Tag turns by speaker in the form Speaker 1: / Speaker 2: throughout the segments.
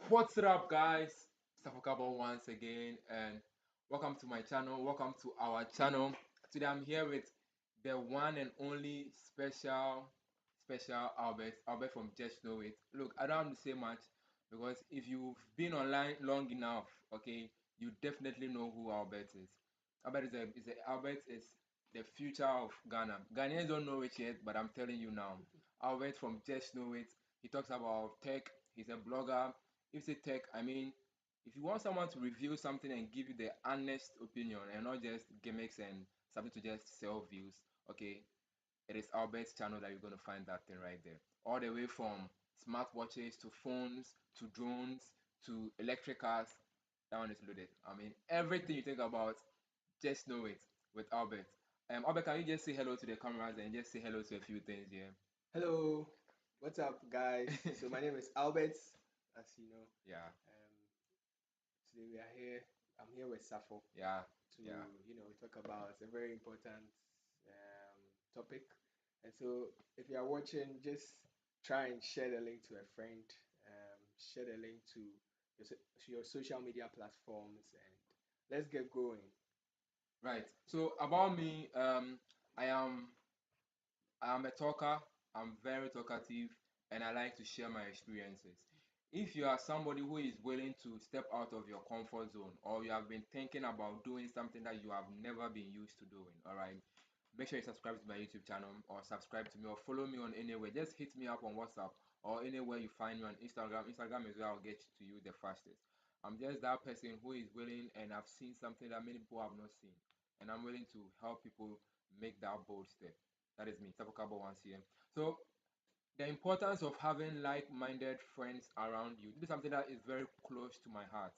Speaker 1: What's up, guys? Sarfo Carbell once again, and welcome to my channel. Welcome to our channel. Today, I'm here with the one and only special Albert. Albert from Just Know It. Look, I don't have to say much because if you've been online long enough, okay, you definitely know who Albert is. Albert is the future of Ghana. Ghanaians don't know it yet, but I'm telling you now. Albert from Just Know It. He talks about tech. He's a blogger. If you say tech, I mean, if you want someone to review something and give you the honest opinion and not just gimmicks and something to just sell views, okay, it is Albert's channel that you're going to find that thing right there. All the way from smartwatches to phones to drones to electric cars, that one is loaded. I mean, everything you think about, just know it with Albert. Albert, can you just say hello to the cameras and just say hello to a few things here?
Speaker 2: Hello, what's up, guys? So my name is Albert, as you know.
Speaker 1: Yeah,
Speaker 2: Um, Today we are here. I'm here with Safo
Speaker 1: yeah,
Speaker 2: to
Speaker 1: yeah.
Speaker 2: talk about a very important topic. And so if you are watching, just try and share the link to a friend. Share the link to your social media platforms, and let's get going.
Speaker 1: Right. So about me, I'm a talker. I'm very talkative, and I like to share my experiences. If you are somebody who is willing to step out of your comfort zone, or you have been thinking about doing something that you have never been used to doing, all right, make sure you subscribe to my YouTube channel, or subscribe to me, or follow me on anywhere. Just hit me up on WhatsApp or anywhere you find me on Instagram. Instagram is where I'll get to you the fastest. I'm just that person who is willing, and I've seen something that many people have not seen, and I'm willing to help people make that bold step. That is me, Tapo Cabo once here. So the importance of having like-minded friends around you. This is something that is very close to my heart.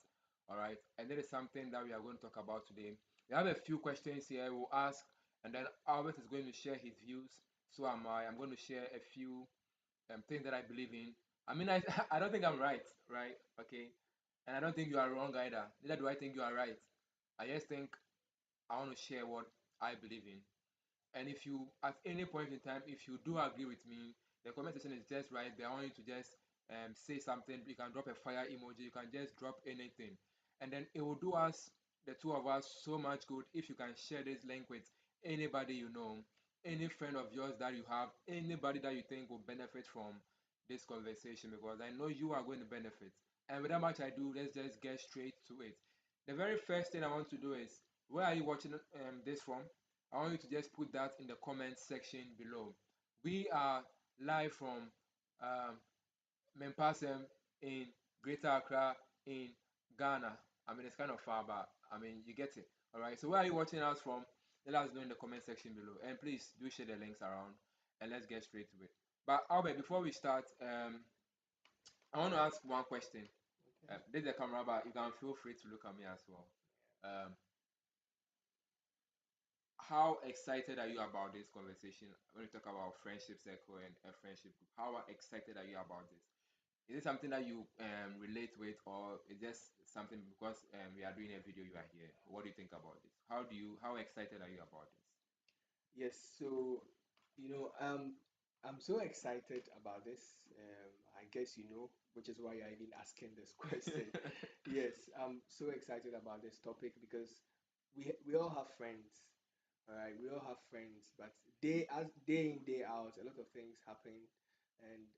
Speaker 1: All right, and that is something that we are going to talk about today. We have a few questions here we'll ask, and then Albert is going to share his views. So am I. I'm going to share a few things that I believe in. I mean, I I don't think I'm right, right? Okay, and I don't think you are wrong either. Neither do I think you are right. I just think I want to share what I believe in. And if you, at any point in time, if you do agree with me, the comment section is just right there. I want you to just say something. You can drop a fire emoji. You can just drop anything. And then it will do us, the two of us, so much good if you can share this link with anybody you know, any friend of yours that you have, anybody that you think will benefit from this conversation, because I know you are going to benefit. And without much ado, let's just get straight to it. The very first thing I want to do is, where are you watching this from? I want you to just put that in the comment section below. We are live from um, Mempasem in Greater Accra in Ghana. I mean, it's kind of far, but I mean, you get it. All right. So where are you watching us from? Let us know in the comment section below, and please do share the links around, and let's get straight to it. But Albert, before we start, I want to ask one question.
Speaker 2: Okay.
Speaker 1: This is the camera, but you can feel free to look at me as well. Um, how excited are you about this conversation when we talk about friendship circle and a friendship group? How excited are you about this? Is it something that you relate with, or is just something because we are doing a video, you are here? What do you think about this? How excited are you about this?
Speaker 2: Yes, so you know, um, I'm so excited about this. I guess you know, which is why you're even asking this question. Yes, I'm so excited about this topic because we all have friends, all right? We all have friends, but day in day out, a lot of things happen, and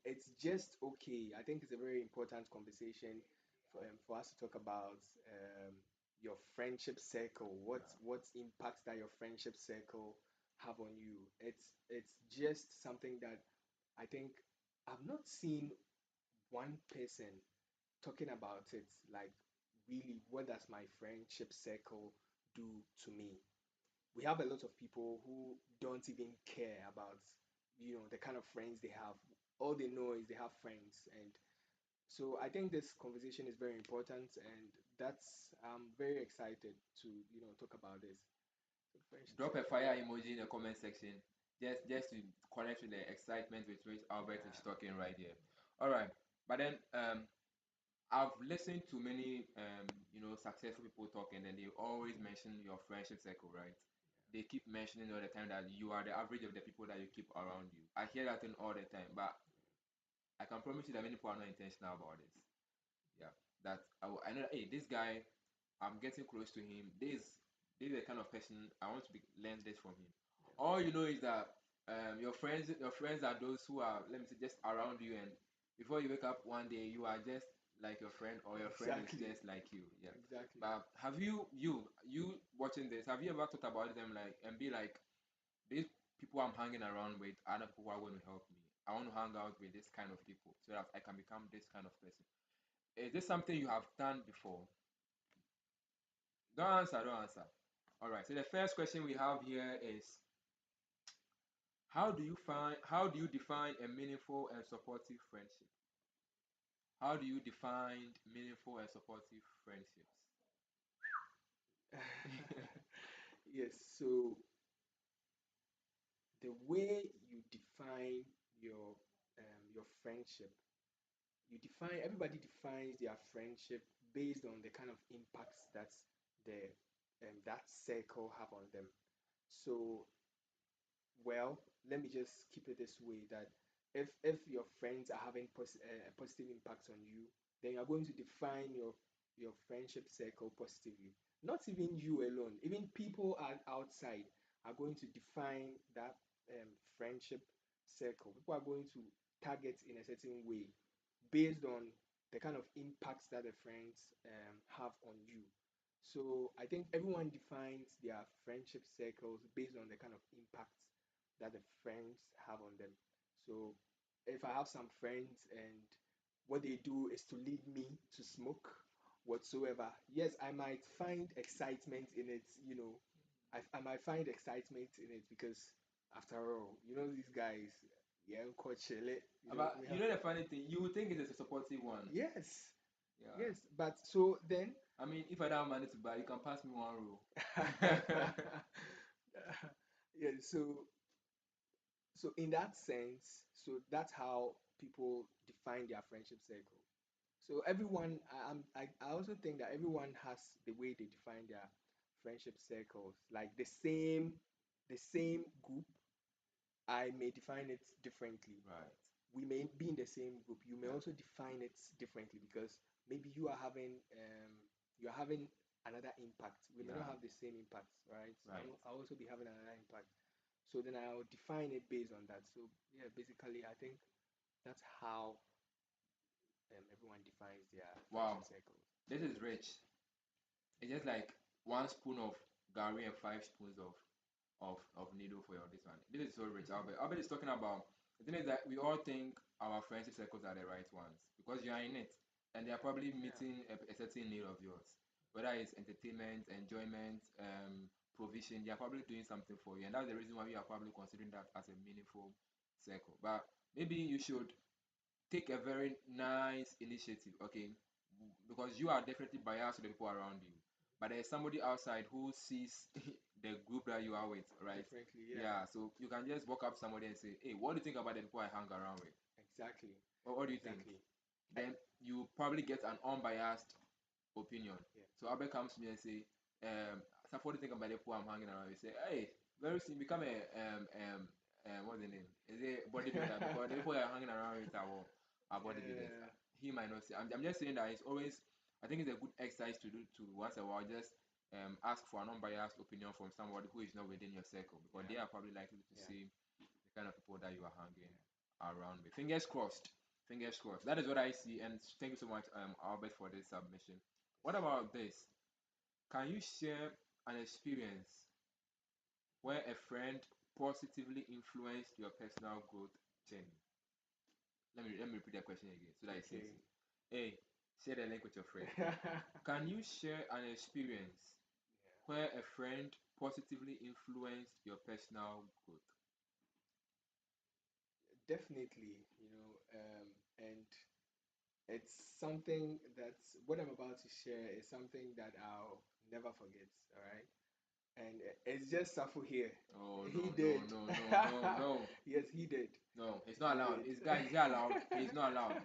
Speaker 2: it's just okay. I think it's a very important conversation for us to talk about your friendship circle. What impacts that your friendship circle have on you? It's just something that I think I've not seen one person talking about it, like, really, what does my friendship circle do to me? We have a lot of people who don't even care about the kind of friends they have. All they know is they have friends. And so I think this conversation is very important, and that's I'm very excited to talk about this. So friendship
Speaker 1: Drop a
Speaker 2: circle,
Speaker 1: fire
Speaker 2: yeah.
Speaker 1: emoji in the comment section, just to connect with the excitement with which Albert is
Speaker 2: Yeah.
Speaker 1: talking right here. All right, but then I've listened to many successful people talking, and they always mention your friendship circle, right? They keep mentioning all the time that you are the average of the people that you keep around you. I hear that thing all the time, but I can promise you that many people are not intentional about this. Yeah, that I know that, hey, this guy, I'm getting close to him. This is the kind of person I want to learn this from him. All you know is that your friends are those who are, let me say, just around you, and before you wake up one day, you are just like your friend, or your friend is
Speaker 2: Exactly.
Speaker 1: just like you. Yeah.
Speaker 2: Exactly.
Speaker 1: But have you watching this? Have you ever thought about them, like, and be like, these people I'm hanging around with, other people who are going to help me. I want to hang out with this kind of people so that I can become this kind of person. Is this something you have done before? Don't answer, don't answer. All right. So the first question we have here is, how do you define a meaningful and supportive friendship? How do you define meaningful and supportive friendships?
Speaker 2: Yes, so the way you define your your friendship, everybody defines their friendship based on the kind of impacts that the that circle have on them. So, well, let me just keep it this way, that if your friends are having positive impacts on you, then you're going to define your friendship circle positively. Not even you alone, even people outside are going to define that friendship circle. People are going to target in a certain way based on the kind of impacts that the friends have on you. So I think everyone defines their friendship circles based on the kind of impacts that the friends have on them. So if I have some friends and what they do is to lead me to smoke whatsoever, yes, I might find excitement in it, I might find excitement in it because after all, these guys, yeah, quite chill it,
Speaker 1: But
Speaker 2: we
Speaker 1: you
Speaker 2: have,
Speaker 1: know the funny thing, you would think it is a supportive one.
Speaker 2: yes,
Speaker 1: Yeah.
Speaker 2: yes, but so then,
Speaker 1: I mean, if I don't have money to buy, you can pass me one roll.
Speaker 2: yeah, so in that sense, so that's how people define their friendship circle. So everyone, I also think that everyone has the way they define their friendship circles. Like the same group, I may define it differently.
Speaker 1: Right.
Speaker 2: We may be in the same group. You may
Speaker 1: Yeah.
Speaker 2: also define it differently because maybe you're having another impact. We may not
Speaker 1: Yeah.
Speaker 2: have the same impact, right?
Speaker 1: Right.
Speaker 2: I'll also be having another impact. So then I'll define it based on that. So yeah, basically, I think that's how everyone defines their friendship
Speaker 1: Wow.
Speaker 2: circles.
Speaker 1: This is rich. It's just like one spoon of gari and 5 spoons of needle for your this one. This is so rich. Albert is talking about, the thing is that we all think our friendship circles are the right ones because you are in it, and they are probably
Speaker 2: Yeah,
Speaker 1: meeting a certain need of yours, whether it's entertainment, enjoyment, provision. They are probably doing something for you, and that's the reason why we are probably considering that as a meaningful circle. But maybe you should take a very nice initiative, okay? Because you are definitely biased to the people around you, but there's somebody outside who sees the group that you are with, right?
Speaker 2: differently. Yeah,
Speaker 1: Yeah, so you can just walk up to somebody and say, hey, what do you think about the people I hang around with?
Speaker 2: exactly,
Speaker 1: What do you think?
Speaker 2: exactly. I,
Speaker 1: Then you probably get an unbiased opinion.
Speaker 2: yeah.
Speaker 1: So Albert comes to me and say, so what do you think about the people I'm hanging around with? Say, hey, very soon become a what's the name? Is it bodybuilder? Because the people you're hanging around with are bodybuilders.
Speaker 2: Yeah,
Speaker 1: He might not say. I'm just saying that it's always. I think it's a good exercise to do to once in a while just ask for an unbiased opinion from somebody who is not within your circle because they
Speaker 2: yeah,
Speaker 1: are probably likely to
Speaker 2: yeah,
Speaker 1: see the kind of people that you are hanging
Speaker 2: yeah.
Speaker 1: around with. Fingers crossed. Fingers crossed. That is what I see. And thank you so much, Albert, for this submission. What about this? Can you share an experience where a friend positively influenced your personal growth journey? Let me repeat that question again so that it sinks
Speaker 2: Okay.
Speaker 1: in. A. Share the link with your friend.
Speaker 2: Yeah,
Speaker 1: Can you share an experience where a friend positively influenced your personal growth?
Speaker 2: definitely. And it's something that's what I'm about to share is something that I'll never forget. All right. And it's just Safo here.
Speaker 1: Oh
Speaker 2: He
Speaker 1: no no
Speaker 2: did.
Speaker 1: no no no no
Speaker 2: Yes, he did.
Speaker 1: no! He's
Speaker 2: He
Speaker 1: not allowed.
Speaker 2: did.
Speaker 1: Is guys, is he allowed? He's not allowed.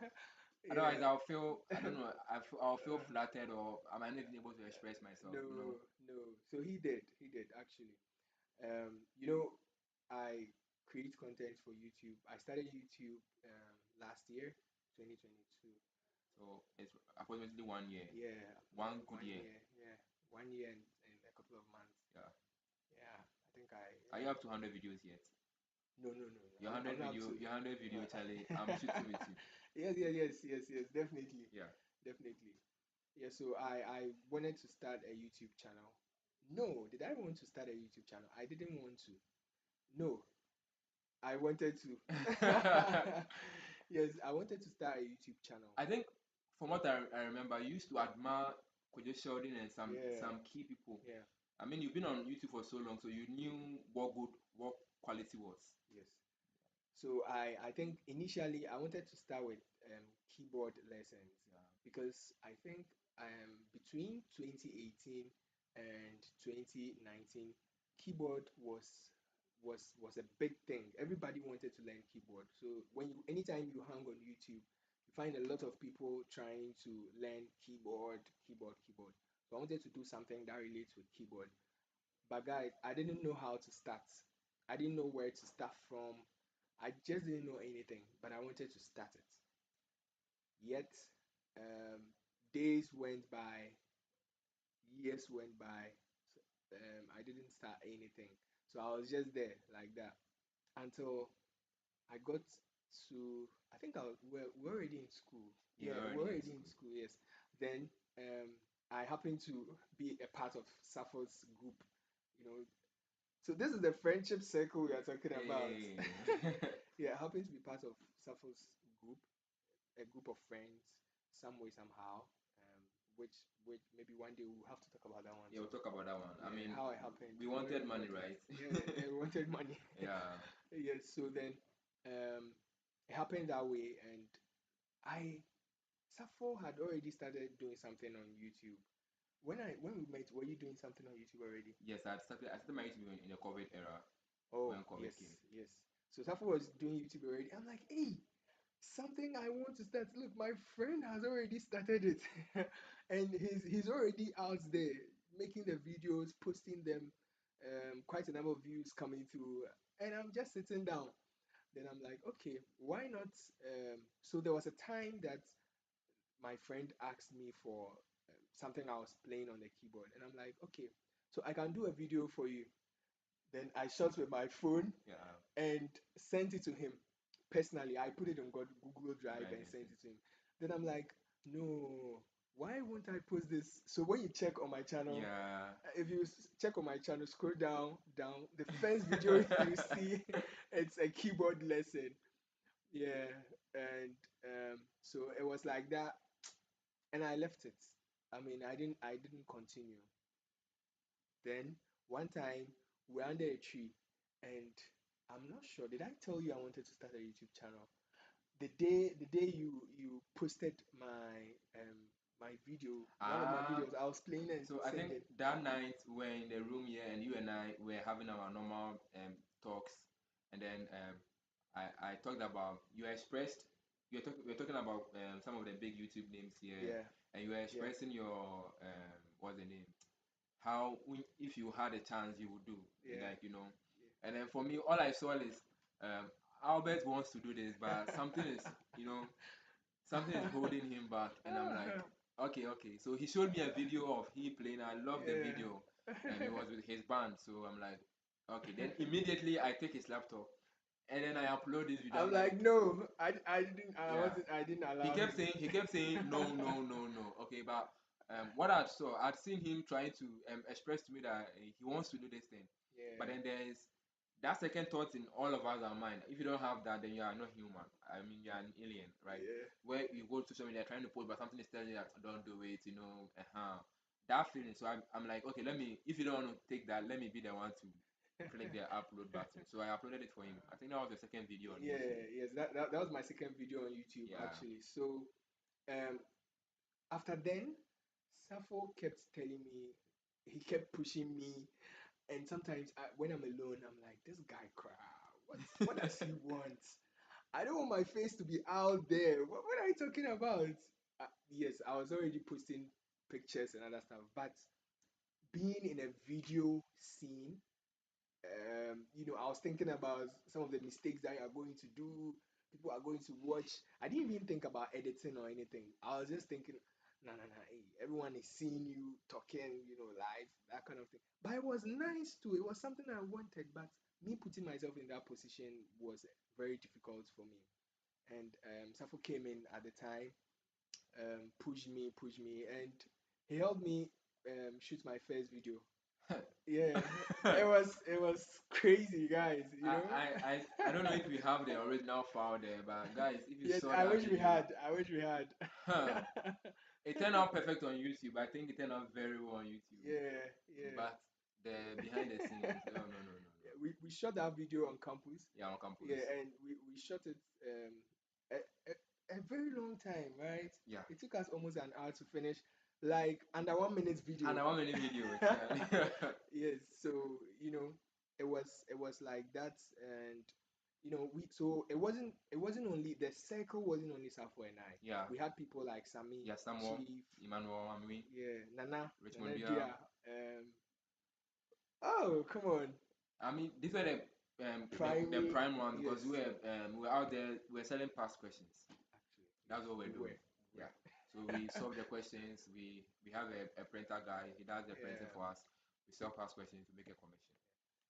Speaker 1: Otherwise,
Speaker 2: Yeah.
Speaker 1: I'll feel, I don't know, I'll feel flattered or I might not even able to express myself.
Speaker 2: No,
Speaker 1: No.
Speaker 2: no. So he did. He did actually. You know, I create content for YouTube. I started YouTube last year, 2022.
Speaker 1: So it's approximately 1 year.
Speaker 2: Yeah,
Speaker 1: One good
Speaker 2: one
Speaker 1: year.
Speaker 2: year. Yeah, 1 year and a couple of months.
Speaker 1: Yeah.
Speaker 2: Yeah, I think
Speaker 1: Are you up to 100 videos yet?
Speaker 2: no, no, no, no.
Speaker 1: Your
Speaker 2: I'm
Speaker 1: 100
Speaker 2: not up
Speaker 1: video,
Speaker 2: to.
Speaker 1: your 100 video, Charlie. I'm shooting with
Speaker 2: Uh,
Speaker 1: you.
Speaker 2: yes, yes, yes, yes, yes. Definitely,
Speaker 1: Yeah.
Speaker 2: definitely. Yeah. So I wanted to start a YouTube channel. No, did I want to start a YouTube channel? I didn't want to. No, I wanted to. Yes, I wanted to start a YouTube channel.
Speaker 1: I think from what I remember, you used to admire Kojo Sheldon and
Speaker 2: Yeah,
Speaker 1: some key people.
Speaker 2: yeah,
Speaker 1: I mean, you've been on YouTube for so long, so you knew what quality was.
Speaker 2: yes. So I think initially I wanted to start with keyboard lessons
Speaker 1: Yeah.
Speaker 2: because I think between 2018 and 2019 keyboard was a big thing. Everybody wanted to learn keyboard. So anytime you hang on YouTube, you find a lot of people trying to learn keyboard. So I wanted to do something that relates with keyboard. But guys, I didn't know how to start. I didn't know where to start from. I just didn't know anything, but I wanted to start it. Yet, um, days went by, years went by. I didn't start anything. So I was just there like that until I got to, I think we're already in school.
Speaker 1: You're
Speaker 2: Yeah, we're
Speaker 1: already in
Speaker 2: already in
Speaker 1: school.
Speaker 2: school, yes. Then I happened to be a part of Sarfo's group, you know. So this is the friendship circle we are talking about.
Speaker 1: Hey.
Speaker 2: Yeah, I happen to be part of Sarfo's group, a group of friends, some way, somehow. Which maybe one day we'll have to talk about that one
Speaker 1: Yeah, we'll
Speaker 2: too.
Speaker 1: talk about that one. I
Speaker 2: Yeah,
Speaker 1: mean,
Speaker 2: how it happened,
Speaker 1: we
Speaker 2: how
Speaker 1: wanted
Speaker 2: we
Speaker 1: money,
Speaker 2: got it.
Speaker 1: right?
Speaker 2: Yeah, yeah, we wanted money.
Speaker 1: Yeah.
Speaker 2: Yes, so then um, it happened that way, and I Safo had already started doing something on YouTube. When we met, were you doing something on YouTube already?
Speaker 1: Yes, I started my YouTube in the COVID era
Speaker 2: Oh,
Speaker 1: when COVID
Speaker 2: yes,
Speaker 1: came.
Speaker 2: yes. So Safo was doing YouTube already. I'm like, hey, something I want to start. Look, my friend has already started it, and he's already out there making the videos, posting them. Quite a number of views coming through, and I'm just sitting down. Then I'm like, okay, why not? So there was a time that my friend asked me for something I was playing on the keyboard, and I'm like, okay, so I can do a video for you. Then I shot with my phone
Speaker 1: Yeah.
Speaker 2: and sent it to him personally. I put it on Google Drive
Speaker 1: Drive
Speaker 2: and sent
Speaker 1: instance.
Speaker 2: it to him. Then I'm like, no, why won't I post this? So when you check on my channel,
Speaker 1: Yeah.
Speaker 2: if you check on my channel, scroll down, the first video you see, it's a keyboard lesson. Yeah, and so it was like that, and I left it. I mean, I didn't continue. Then one time we're under a tree, and I'm not sure. Did I tell you I wanted to start a YouTube channel? The day you posted my video, one of my
Speaker 1: Ah,
Speaker 2: videos, I was playing and
Speaker 1: so I think
Speaker 2: singing.
Speaker 1: that night we're in the room here, and you and I were having our normal talks, and then I talked about you expressed we were talking about some of the big YouTube names here,
Speaker 2: Yeah,
Speaker 1: and you were
Speaker 2: yeah,
Speaker 1: expressing your what's the name, how if you had a chance you would do,
Speaker 2: yeah,
Speaker 1: like and then for me all I saw is um, Albert wants to do this, but you know something is
Speaker 2: yeah.
Speaker 1: holding him back, and I'm like, okay, okay. So he showed me a video of he playing. I love the video, and he was with his band. So I'm like, okay. Then immediately I take his laptop, and then I upload this video.
Speaker 2: I'm
Speaker 1: I'm
Speaker 2: like,
Speaker 1: like,
Speaker 2: no,
Speaker 1: yeah.
Speaker 2: I didn't
Speaker 1: He
Speaker 2: allow
Speaker 1: kept
Speaker 2: him.
Speaker 1: saying, no, no, no, no. Okay, but what I saw, I'd seen him trying to express to me that he wants to do this thing, but
Speaker 2: Yeah,
Speaker 1: then there's that second thought in all of us our mind. If you don't have that, then you are not human. I mean, you are an alien, right?
Speaker 2: yeah.
Speaker 1: Where you go to social media trying to post, but something is telling you that don't do it. That feeling. So I'm like, okay, let me. If you don't want to take that, let me be the one to click the upload button. So I uploaded it for him. I think that was the second video on YouTube.
Speaker 2: Yeah, yes, that was my second video on YouTube
Speaker 1: Yeah.
Speaker 2: actually. So um after then, Safo kept telling me, he kept pushing me, and sometimes when I'm alone, I'm like, this guy crap. What does he want? I don't want my face to be out there. What are you talking about? Yes, I was already posting pictures and other stuff, but being in a video scene, I was thinking about some of the mistakes that you are going to do. People are going to watch. I didn't even think about editing or anything. I was just thinking, nah, nah, nah. Hey, everyone is seeing you talking, live, that kind of thing. But it was nice too. It was something I wanted. But me putting myself in that position was very difficult for me. And Sarfo came in at the time, pushed me, and he helped me shoot my first video. Yeah, it was crazy, guys.
Speaker 1: I don't know if we have the original file there, but guys, if you
Speaker 2: Yes,
Speaker 1: saw
Speaker 2: I
Speaker 1: that
Speaker 2: wish we
Speaker 1: video,
Speaker 2: had. I wish we had.
Speaker 1: huh, it turned out perfect on YouTube. I think it turned out very well on YouTube.
Speaker 2: Yeah, yeah.
Speaker 1: But the behind the scenes, oh no no no no.
Speaker 2: Yeah, we shot that video on campus.
Speaker 1: Yeah, on campus.
Speaker 2: Yeah, and we shot it a, a very long time, right?
Speaker 1: Yeah.
Speaker 2: It took us almost an hour to finish, like under 1 minute video.
Speaker 1: And a 1 minute video, exactly.
Speaker 2: Yes, so it was like that, and we so it wasn't only the circle wasn't only Safo and I.
Speaker 1: Yeah.
Speaker 2: We had people like Sami,
Speaker 1: Yeah, Samuel,
Speaker 2: Chief,
Speaker 1: Emmanuel, Amwi,
Speaker 2: yeah, Nana
Speaker 1: Richmond Dia.
Speaker 2: Dia. Oh, come on,
Speaker 1: I mean, these were the
Speaker 2: primary,
Speaker 1: prime one
Speaker 2: yes,
Speaker 1: because we were out there, we were selling past questions.
Speaker 2: actually,
Speaker 1: That's
Speaker 2: yes,
Speaker 1: what we're
Speaker 2: we
Speaker 1: doing.
Speaker 2: were, we
Speaker 1: Yeah.
Speaker 2: were.
Speaker 1: So we solve the questions. We have a printer guy. He does the printing
Speaker 2: Yeah.
Speaker 1: for us. We sell past questions to make a commission.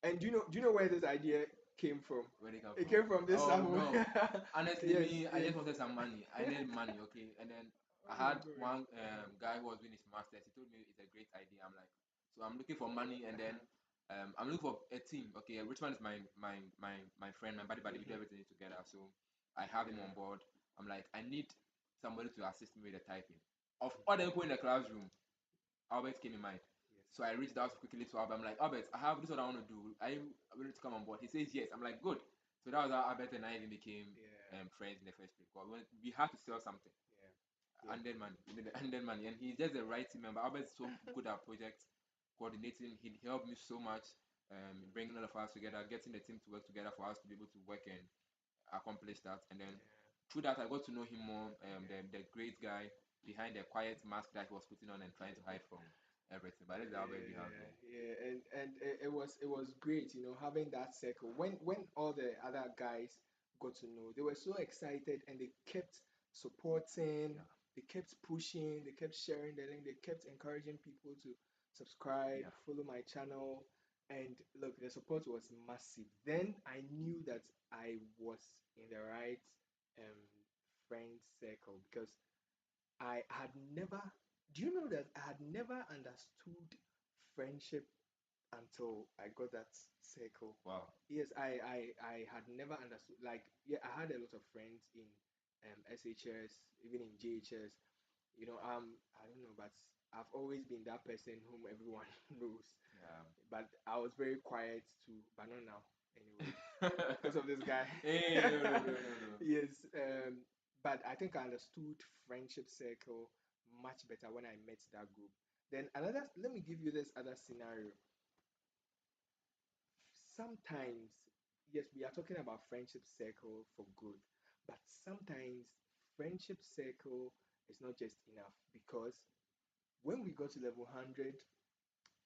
Speaker 2: And do you know where this idea came from?
Speaker 1: Where they come
Speaker 2: It
Speaker 1: from?
Speaker 2: came from this
Speaker 1: Oh
Speaker 2: Samuel.
Speaker 1: no. Honestly,
Speaker 2: Yes,
Speaker 1: me, I
Speaker 2: yes.
Speaker 1: just wanted some money. I needed money, okay. And then I
Speaker 2: Oh my
Speaker 1: had
Speaker 2: gosh.
Speaker 1: one guy who was doing his masters. He told me it's a great idea. I'm like, so I'm looking for money, and then I'm looking for a team. Okay, Richmond is my friend, my buddy. We do
Speaker 2: Mhm.
Speaker 1: everything together. So I have him
Speaker 2: Yeah.
Speaker 1: on board. I'm like, I need somebody to assist me with the typing. Of all the people in the classroom, Albert came in mind.
Speaker 2: Yes.
Speaker 1: So I reached out quickly to Albert. I'm like, Albert, I have this what I want to do. Are you willing to come on board? He says yes. I'm like, good. So that was how Albert and I even became
Speaker 2: Yeah.
Speaker 1: friends in the first place. Because we had to sell something.
Speaker 2: Yeah. Yeah.
Speaker 1: And then money. We needed and then money. And he's just the right team member. Albert's so good at project coordinating. He helped me so much, bringing all of us together, getting the team to work together for us to be able to work and accomplish that. And then through that, I got to know him more. The great guy behind the quiet mask that he was putting on and trying to hide from everything. But this is how bad we have
Speaker 2: Yeah,
Speaker 1: there.
Speaker 2: yeah, and it was great, having that circle. When all the other guys got to know, they were so excited and they kept supporting,
Speaker 1: Yeah,
Speaker 2: they kept pushing, they kept sharing the link, they kept encouraging people to subscribe,
Speaker 1: yeah,
Speaker 2: follow my channel, and look, the support was massive. Then I knew that I was in the right um friend circle because I had never, do you know that I had never understood friendship until I got that circle?
Speaker 1: wow.
Speaker 2: Yes, I had never understood. Like, yeah, I had a lot of friends in SHS, even in JHS. I don't know, but I've always been that person whom everyone knows. But I was very quiet too, but not now. Anyway,
Speaker 1: Yeah.
Speaker 2: because of this guy.
Speaker 1: Hey, no, no, no, no, no.
Speaker 2: Yes, but I think I understood friendship circle much better when I met that group. Then let me give you this other scenario. Sometimes, yes, we are talking about friendship circle for good, but sometimes friendship circle is not just enough because when we got to level 100,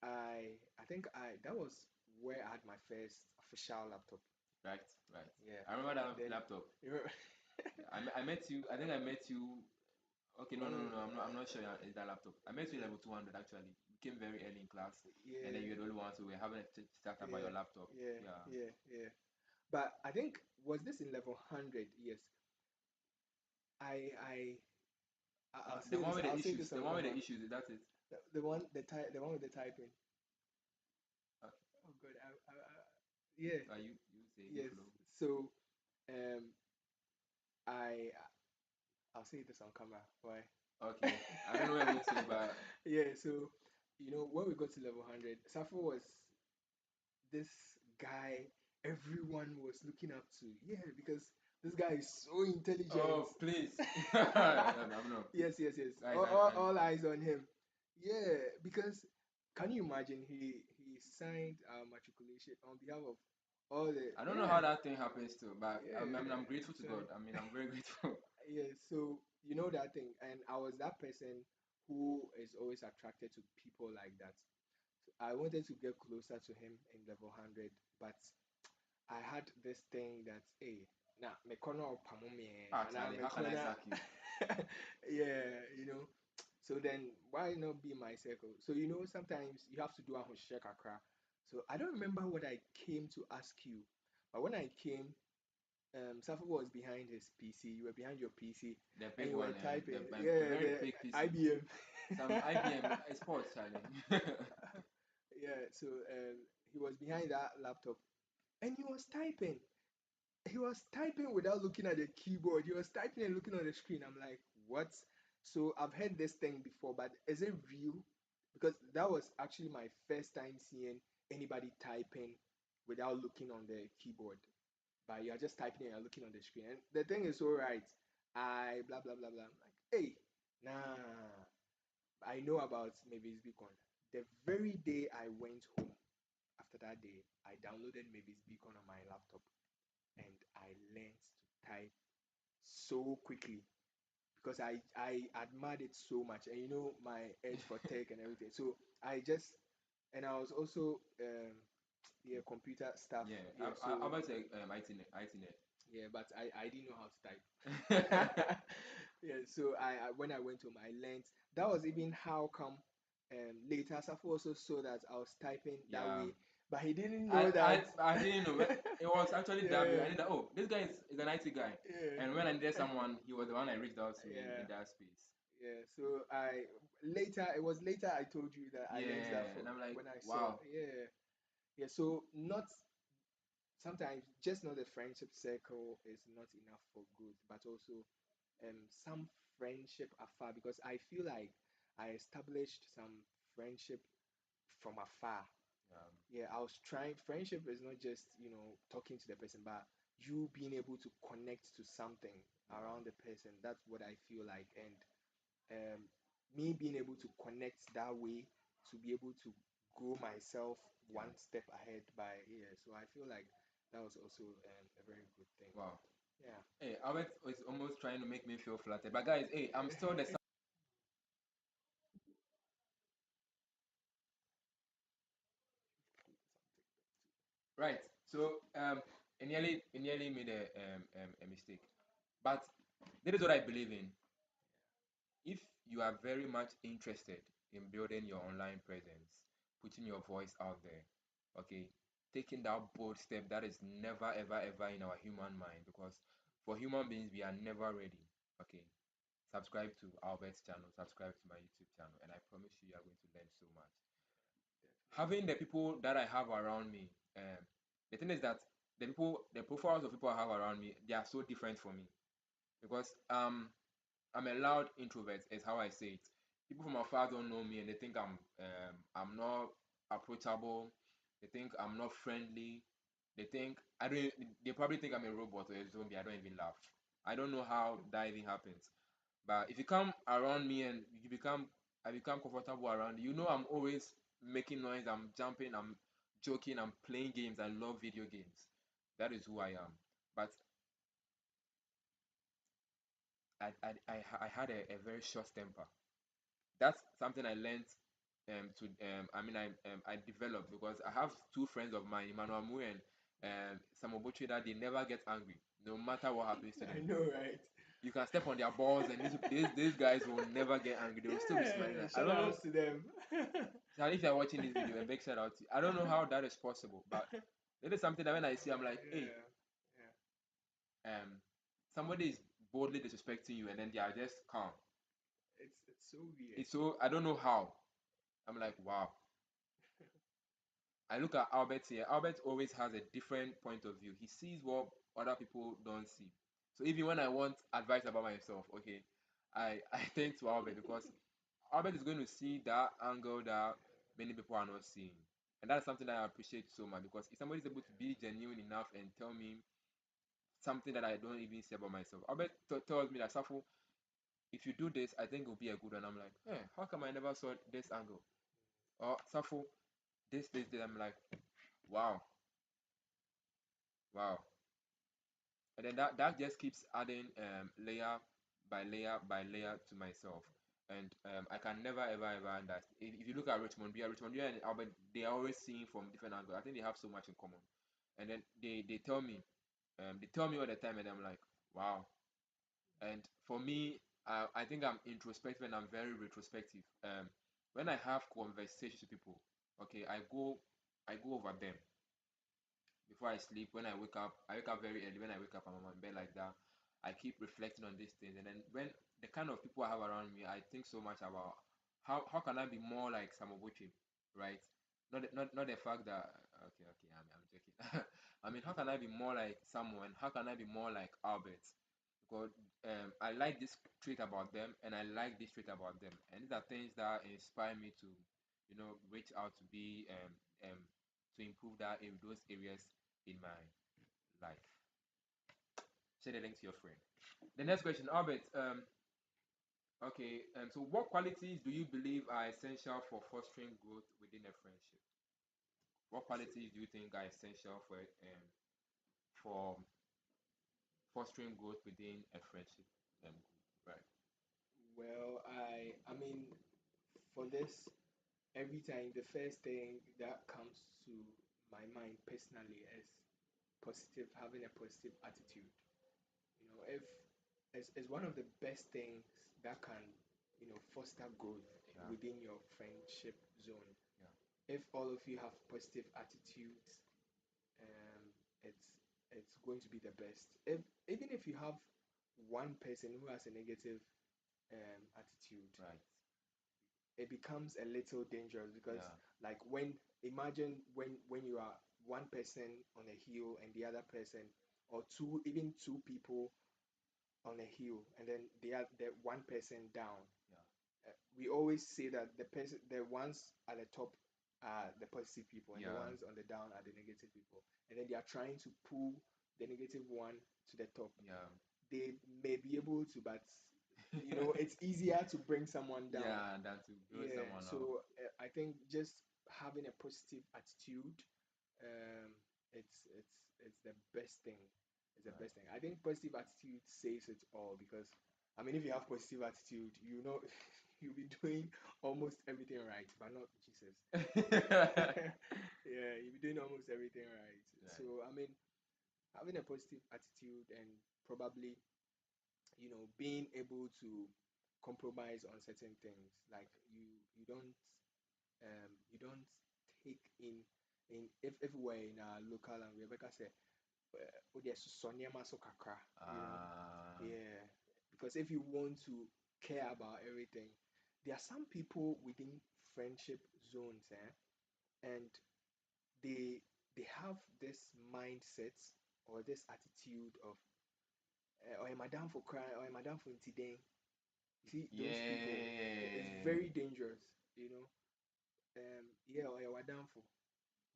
Speaker 2: I think I that was where I had my first official laptop.
Speaker 1: Right, right.
Speaker 2: Yeah.
Speaker 1: I remember that
Speaker 2: Then
Speaker 1: laptop.
Speaker 2: you remember?
Speaker 1: Yeah, I met you. I think I met you. Okay, no, no, no,
Speaker 2: Oh,
Speaker 1: no. I'm not sure it's that laptop. I met you in level 200 actually. You came very early in class, and then
Speaker 2: yeah,
Speaker 1: you were the only one, so we were having a chat about
Speaker 2: yeah,
Speaker 1: your laptop.
Speaker 2: yeah,
Speaker 1: Yeah.
Speaker 2: yeah, yeah. But I think was this in level 100? Yes. I I I'll
Speaker 1: The
Speaker 2: say
Speaker 1: one
Speaker 2: this.
Speaker 1: with the
Speaker 2: I'll say
Speaker 1: issues.
Speaker 2: this
Speaker 1: The
Speaker 2: on
Speaker 1: one with the
Speaker 2: camera.
Speaker 1: issues. That's it.
Speaker 2: The one with the typing.
Speaker 1: Okay.
Speaker 2: Oh God. Yeah.
Speaker 1: You say you
Speaker 2: Yes.
Speaker 1: flow.
Speaker 2: So um I I'll say this on camera. Why?
Speaker 1: Okay. I don't know what I will say, but
Speaker 2: Yeah. So when we got to level 100, Safo was this guy everyone was looking up to. Yeah, because this guy is so intelligent.
Speaker 1: oh please. I'm not.
Speaker 2: Yes, yes, yes.
Speaker 1: Guys,
Speaker 2: All eyes on him. Yeah, because can you imagine he signed our matriculation on behalf of all the
Speaker 1: I don't know how
Speaker 2: yeah
Speaker 1: that thing happens too, but I'm
Speaker 2: yeah.
Speaker 1: grateful to
Speaker 2: So
Speaker 1: God. I mean, I'm very grateful.
Speaker 2: yeah, so you know that thing, and I was that person who is always attracted to people like that. I wanted to get closer to him in level 100, but I had this thing that, hey, nah, me kono pamumi,
Speaker 1: Ah,
Speaker 2: and I'm
Speaker 1: Charlie,
Speaker 2: me
Speaker 1: how can I
Speaker 2: kona,
Speaker 1: sack you?
Speaker 2: yeah, you know. So then, why not be my circle? So sometimes you have to do a kakra. So I don't remember what I came to ask you, but when I came, Sarfo was behind his PC. You were behind your PC,
Speaker 1: The
Speaker 2: and
Speaker 1: big
Speaker 2: you were
Speaker 1: one,
Speaker 2: typing.
Speaker 1: the
Speaker 2: Yeah,
Speaker 1: very
Speaker 2: the
Speaker 1: big PC.
Speaker 2: IBM.
Speaker 1: Some IBM sports, Charlie.
Speaker 2: Yeah, so he was behind that laptop, and he was typing. He was typing without looking at the keyboard. He was typing and looking on the screen. I'm like, what? So I've heard this thing before, but is it real? Because that was actually my first time seeing anybody typing without looking on the keyboard. But you're just typing and you're looking on the screen. And the thing is all right. I blah blah blah blah. I'm like, hey, nah. I know about Mavis Beacon. The very day I went home, after that day, I downloaded Mavis Beacon on my laptop and I learned to type so quickly because I admired it so much, and my edge for tech and everything. So I just and I was also yeah, computer stuff.
Speaker 1: Yeah,
Speaker 2: Yeah,
Speaker 1: I
Speaker 2: so
Speaker 1: about to say IT net.
Speaker 2: yeah, but I didn't know how to
Speaker 1: IT net.
Speaker 2: type. Yeah, so I when I went home, I learned that was even how come later Safo also saw that I was typing that
Speaker 1: Yeah.
Speaker 2: way, but he didn't know that.
Speaker 1: I didn't know. But it was actually W.
Speaker 2: Yeah,
Speaker 1: I knew that, oh, this guy is an IT guy. And when I needed
Speaker 2: yeah.
Speaker 1: someone, he was the one I reached out to in
Speaker 2: Yeah,
Speaker 1: that space.
Speaker 2: yeah. So it was later I told you that I learned that
Speaker 1: Yeah.
Speaker 2: from
Speaker 1: And I'm like,
Speaker 2: when I saw,
Speaker 1: wow.
Speaker 2: yeah, yeah. So not sometimes just not the friendship circle is not enough for good, but also some friendship afar because I feel like I established some friendship from afar.
Speaker 1: Um,
Speaker 2: Yeah, I was trying. Friendship is not just talking to the person, but you being able to connect to something
Speaker 1: yeah.
Speaker 2: around the person. That's what I feel like, and um, me being able to connect that way to be able to grow myself
Speaker 1: Yeah.
Speaker 2: one step ahead by yeah. So I feel like that was also a very good thing.
Speaker 1: Wow.
Speaker 2: Yeah.
Speaker 1: Hey, Albert is almost trying to make me feel flattered. But guys, hey, I'm still the right. So it nearly made a mistake. But that is what I believe in. If you are very much interested in building your online presence, putting your voice out there, okay, taking that bold step that is never ever ever in our human mind because for human beings we are never ready. Okay, subscribe to Albert's channel, subscribe to my YouTube channel, and I promise you are going to learn so much. Having the people that I have around me, the thing is that the profiles of people I have around me, they are so different from me because I'm a loud introvert, is how I say it. People from afar don't know me and they think I'm not approachable. They think I'm not friendly. They think I don't. They probably think I'm a robot or a zombie. I don't even laugh. I don't know how that even happens. But if you come around me and I become comfortable around you, I'm always making noise. I'm jumping. I'm joking. I'm playing games. I love video games. That is who I am. But I had a very short temper. That's something I learned to I mean I developed because I have two friends of mine, Emmanuel Mu and Samobochi, that they never get angry no matter what happens to
Speaker 2: I
Speaker 1: them.
Speaker 2: know, right?
Speaker 1: You can step on their balls and these guys will never get angry. They will still be smiling.
Speaker 2: Yeah,
Speaker 1: I
Speaker 2: shout
Speaker 1: don't know.
Speaker 2: outs to them.
Speaker 1: So if you're watching this video, a big shout out to you. I don't know how that is possible, but it is something that when I see, I'm like, hey,
Speaker 2: Yeah, yeah.
Speaker 1: um, somebody is boldly disrespecting you, and then they are just calm.
Speaker 2: It's so weird.
Speaker 1: It's so I don't know how. I'm like, wow. I look at Albert here. Albert always has a different point of view. He sees what other people don't see. So even when I want advice about myself, okay, I thank to Albert because Albert is going to see that angle that many people are not seeing. And that's something that I appreciate so much because if somebody is able to be genuine enough and tell me something that I don't even see about myself, Albert tells me that, Safo, if you do this, I think it will be a good one. I'm like, hey, how come I never saw this angle? Or Safo, this. I'm like, wow, wow. And then that just keeps adding layer by layer by layer to myself. And I can never ever ever understand. If you look at Richmond Beer and Albert, they are always seeing from different angles. I think they have so much in common. And then they tell me all the time, and I'm like, wow. And for me, I think I'm introspective and I'm very retrospective. When I have conversations with people, okay, I go over them before I sleep. When I wake up very early. When I wake up, I'm in bed like that. I keep reflecting on these things, and then when the kind of people I have around me, I think so much about how can I be more like Samobuchi, right? Not the fact that I'm joking. I mean, how can I be more like someone? How can I be more like Albert? Because I like this trait about them, and I like this trait about them, and these are things that inspire me to, reach out to be to improve that in those areas in my life. Share the link to your friend. The next question, Albert. Okay. So, what qualities do you believe are essential for fostering growth within a friendship? What
Speaker 2: So,
Speaker 1: qualities do you think are essential for fostering growth within a friendship? Right.
Speaker 2: well, I mean, for this, every time the first thing that comes to my mind personally is having a positive attitude. If it's one of the best things that can, foster growth
Speaker 1: Yeah.
Speaker 2: within your friendship zone.
Speaker 1: Yeah.
Speaker 2: If all of you have positive attitudes, um, it's it's going to be the best. Even if you have one person who has a negative attitude,
Speaker 1: Right.
Speaker 2: it becomes a little dangerous because,
Speaker 1: Yeah.
Speaker 2: like, imagine when you are one person on a hill and the other person, or even two people on a hill, and then the one person down.
Speaker 1: Yeah.
Speaker 2: We always say that the ones at the top are the positive people, and the
Speaker 1: Yeah.
Speaker 2: ones on the down are the negative people, and then they are trying to pull the negative one to the top.
Speaker 1: Yeah.
Speaker 2: They may be able to, but it's easier to bring someone down.
Speaker 1: Yeah, than to build
Speaker 2: Yeah,
Speaker 1: someone up.
Speaker 2: so I think just having a positive attitude, um, it's the best thing. It's the
Speaker 1: Right.
Speaker 2: best thing. I think positive attitude says it all because, I mean, if you have positive attitude, you'll be doing almost everything right, but not Jesus.
Speaker 1: Right.
Speaker 2: Yeah, you'll be doing almost everything right. So, I mean, having a positive attitude and probably, being able to compromise on certain things, like you don't take if we're in a local and Rebecca said, oh, there's Sonia so kakra,
Speaker 1: Uh,
Speaker 2: yeah, because if you want to care about everything, there are some people within friendship zones, and they they have this mindset or this attitude of, or am I down for crying, or am I down for today? You see, those people, it's
Speaker 1: yeah.
Speaker 2: very dangerous, you know. Yeah, or you're down for,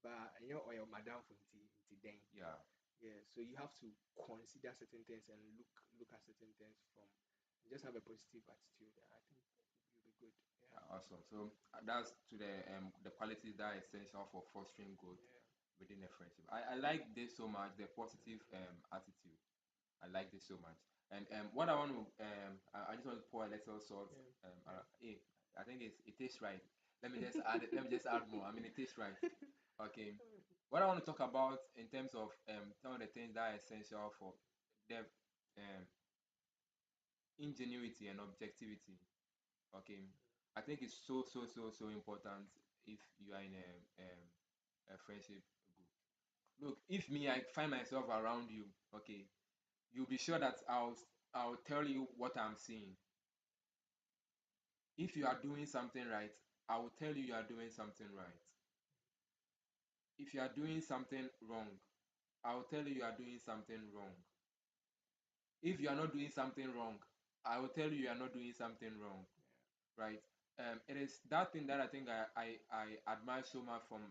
Speaker 2: but or you're down for today.
Speaker 1: Yeah.
Speaker 2: Yeah, so you have to consider certain things and look at certain things from, just have a positive attitude. I think you'll be good. Yeah,
Speaker 1: Awesome. So that's to the qualities that are essential for fostering growth
Speaker 2: yeah,
Speaker 1: within a friendship. I like this so much, the positive attitude. I like this so much. And what I want to I just want to pour a little salt.
Speaker 2: yeah, yeah.
Speaker 1: I think it tastes right. Let me just add it. Let me just add more. I mean, it tastes right. Okay. What I want to talk about in terms of some of the things that are essential for the ingenuity and objectivity. Okay. I think it's so important if you are in a friendship group. Look, if me I find myself around you, okay, you'll be sure that I'll tell you what I'm seeing. If you are doing something right, I will tell you are doing something right. If you are doing something wrong, I will tell you are doing something wrong. If you are not doing something wrong, I will tell you are not doing something wrong. Right? It is that thing that I think I admire so much from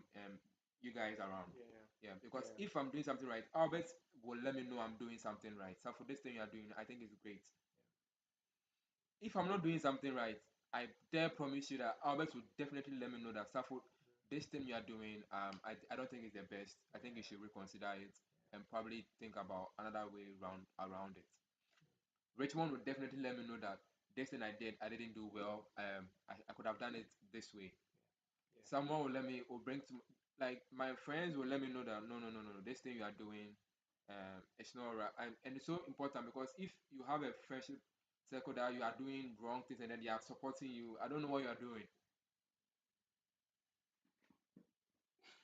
Speaker 1: you guys around.
Speaker 2: Yeah,
Speaker 1: Yeah, because
Speaker 2: yeah,
Speaker 1: if I'm doing something right, Albert will let me know I'm doing something right. So for this thing you are doing, I think it's great. If I'm not doing something right, I dare promise you that Albert will definitely let me know that Safford, this thing you are doing, I don't think it's the best. I think you should reconsider it and probably think about another way around it. Richmond will definitely let me know that this thing I didn't do well. I could have done it this way.
Speaker 2: Yeah.
Speaker 1: Someone will let me will bring to like my friends will let me know that no, this thing you are doing, it's not right. And it's so important because if you have a friendship circle that you are doing wrong things and then they are supporting you, I don't know what you are doing.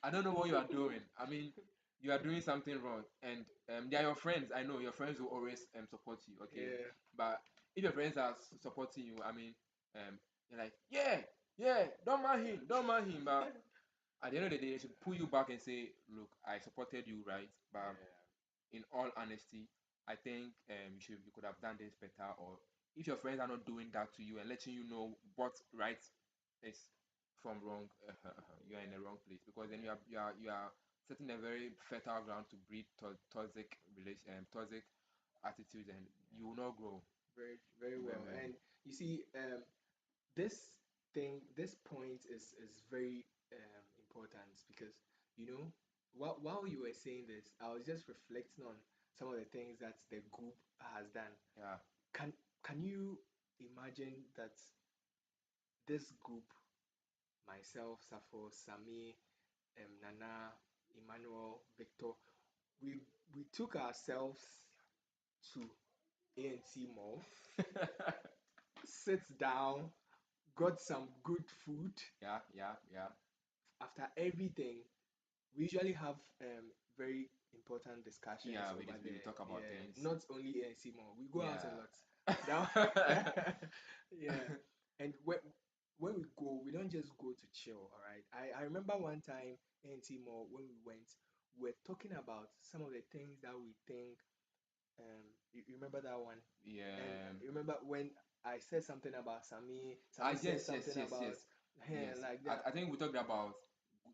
Speaker 1: I don't know what you are doing. I mean, you are doing something wrong, and they are your friends. I know your friends will always support you. Okay,
Speaker 2: Yeah.
Speaker 1: but if your friends are supporting you, I mean, you're like, yeah, yeah, don't mind him. But at the end of the day, they should pull you back and say, look, I supported you, right? But
Speaker 2: Yeah.
Speaker 1: in all honesty, I think you could have done this better. Or if your friends are not doing that to you and letting you know what right is from wrong, you are in the wrong place because then you are setting a very fertile ground to breed toxic toxic attitudes, and
Speaker 2: Yeah.
Speaker 1: you will not grow.
Speaker 2: Very, very
Speaker 1: Very,
Speaker 2: well.
Speaker 1: very.
Speaker 2: And you see, this this point is very important because you know, while you were saying this, I was just reflecting on some of the things that the group has done.
Speaker 1: Yeah.
Speaker 2: Can can you imagine that this group, myself, Safo, Sami, Nana, Emmanuel, Victor, we we took ourselves to A&T Mall, sit down, got some good food.
Speaker 1: Yeah, yeah, yeah,
Speaker 2: After everything, we usually have very important discussions
Speaker 1: yeah. We
Speaker 2: over
Speaker 1: just we
Speaker 2: there.
Speaker 1: talk about
Speaker 2: Yeah,
Speaker 1: things.
Speaker 2: not only A&C Mall, we go out a
Speaker 1: Yeah.
Speaker 2: lot. That, yeah, and when we go, we don't just go to chill. All right, I remember one time A&T Mall when we went, we were talking about some of the things that we think. You remember that one? And
Speaker 1: Yeah.
Speaker 2: you remember when I said something about Sami,
Speaker 1: Ah,
Speaker 2: Sami said
Speaker 1: yes, yes,
Speaker 2: something
Speaker 1: yes, yes,
Speaker 2: about
Speaker 1: yes.
Speaker 2: him like that.
Speaker 1: I think we talked about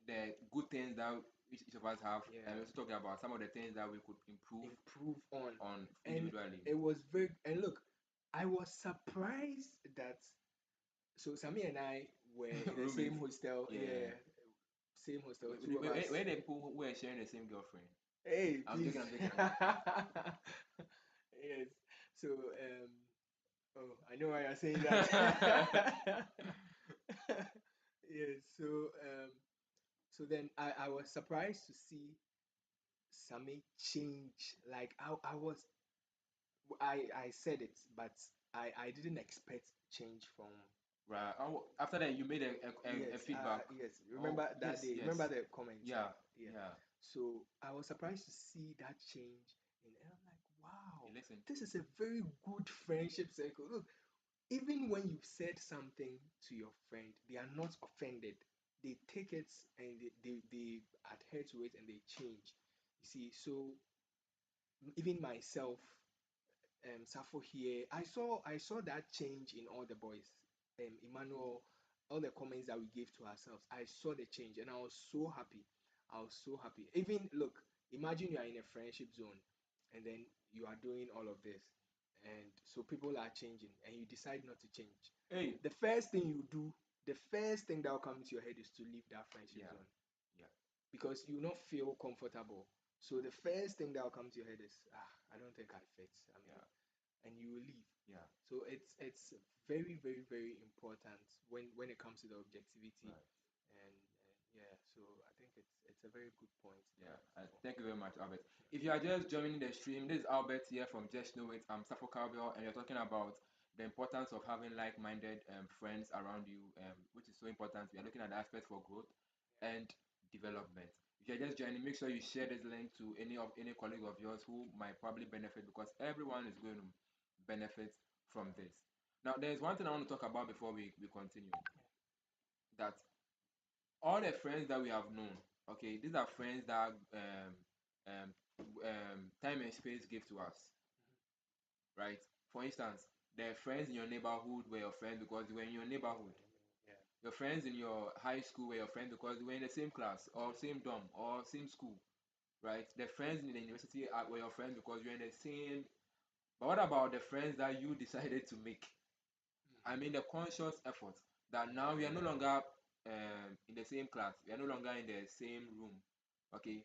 Speaker 1: the good things that each of us have, and we
Speaker 2: Yeah,
Speaker 1: also talked about some of the things that we could improve
Speaker 2: improve on.
Speaker 1: on
Speaker 2: And
Speaker 1: individually.
Speaker 2: it was very, and look, I was surprised that, so Sami and I were in the same
Speaker 1: Roommates.
Speaker 2: hostel.
Speaker 1: Yeah.
Speaker 2: Yeah, same hostel, two of us.
Speaker 1: Where the people who were sharing the same girlfriend?
Speaker 2: Hey,
Speaker 1: I'm
Speaker 2: please.
Speaker 1: joking, I'm joking, I'm joking.
Speaker 2: Yes. So, oh, I know why you're saying that. Yes. So then I was surprised to see Sami change. Like I said it, but I didn't expect change from.
Speaker 1: Right. Oh, after that, you made a
Speaker 2: Yes,
Speaker 1: feedback.
Speaker 2: yes.
Speaker 1: Oh,
Speaker 2: Remember that
Speaker 1: yes,
Speaker 2: day?
Speaker 1: yes.
Speaker 2: Remember the comments?
Speaker 1: Yeah,
Speaker 2: Yeah.
Speaker 1: yeah.
Speaker 2: So I was surprised to see that change, and I'm like, wow,
Speaker 1: You listen.
Speaker 2: this is a very good friendship circle. Look, even when you've said something to your friend, they are not offended. They take it and they adhere to it and they change. You see, so even myself, Sarfo here, I saw that change in all the boys. Emmanuel, all the comments that we gave to ourselves, I saw the change and I was so happy. I was so happy. Even look, imagine you are in a friendship zone and then you are doing all of this, and so people are changing and you decide not to change.
Speaker 1: Hey.
Speaker 2: The first thing you do, the first thing that will come to your head is to leave that friendship
Speaker 1: Yeah,
Speaker 2: zone
Speaker 1: yeah,
Speaker 2: because you will not feel comfortable. So the first thing that will come to your head is, I don't think I fit. I mean,
Speaker 1: yeah,
Speaker 2: and you will leave.
Speaker 1: yeah.
Speaker 2: So it's very, very, very important when it comes to the objectivity,
Speaker 1: Right.
Speaker 2: and yeah. So I think it's a very good point
Speaker 1: Yeah,
Speaker 2: there. So,
Speaker 1: thank you very much, Albert.
Speaker 2: yeah.
Speaker 1: If you are just joining the stream, this is Albert here from Just Know It. I'm Sarfo Carbell, and you're talking about the importance of having like-minded friends around you, which is so important. We are looking at the aspect for growth and development. If you're just joining, make sure you share this link to any colleague of yours who might probably benefit because everyone is going to benefit from this. Now, there's one thing I want to talk about before we continue. That all the friends that we have known, okay, these are friends that um, time and space give to us, right? For instance, the friends in your neighborhood were your friends because they were in your neighborhood.
Speaker 2: Yeah.
Speaker 1: Your friends in your high school were your friends because they were in the same class or same dorm or same school, right? The friends in the university were your friends because you're in the same. But what about the friends that you decided to make? I mean, the conscious effort that now we are no longer in the same class, we are no longer in the same room. Okay,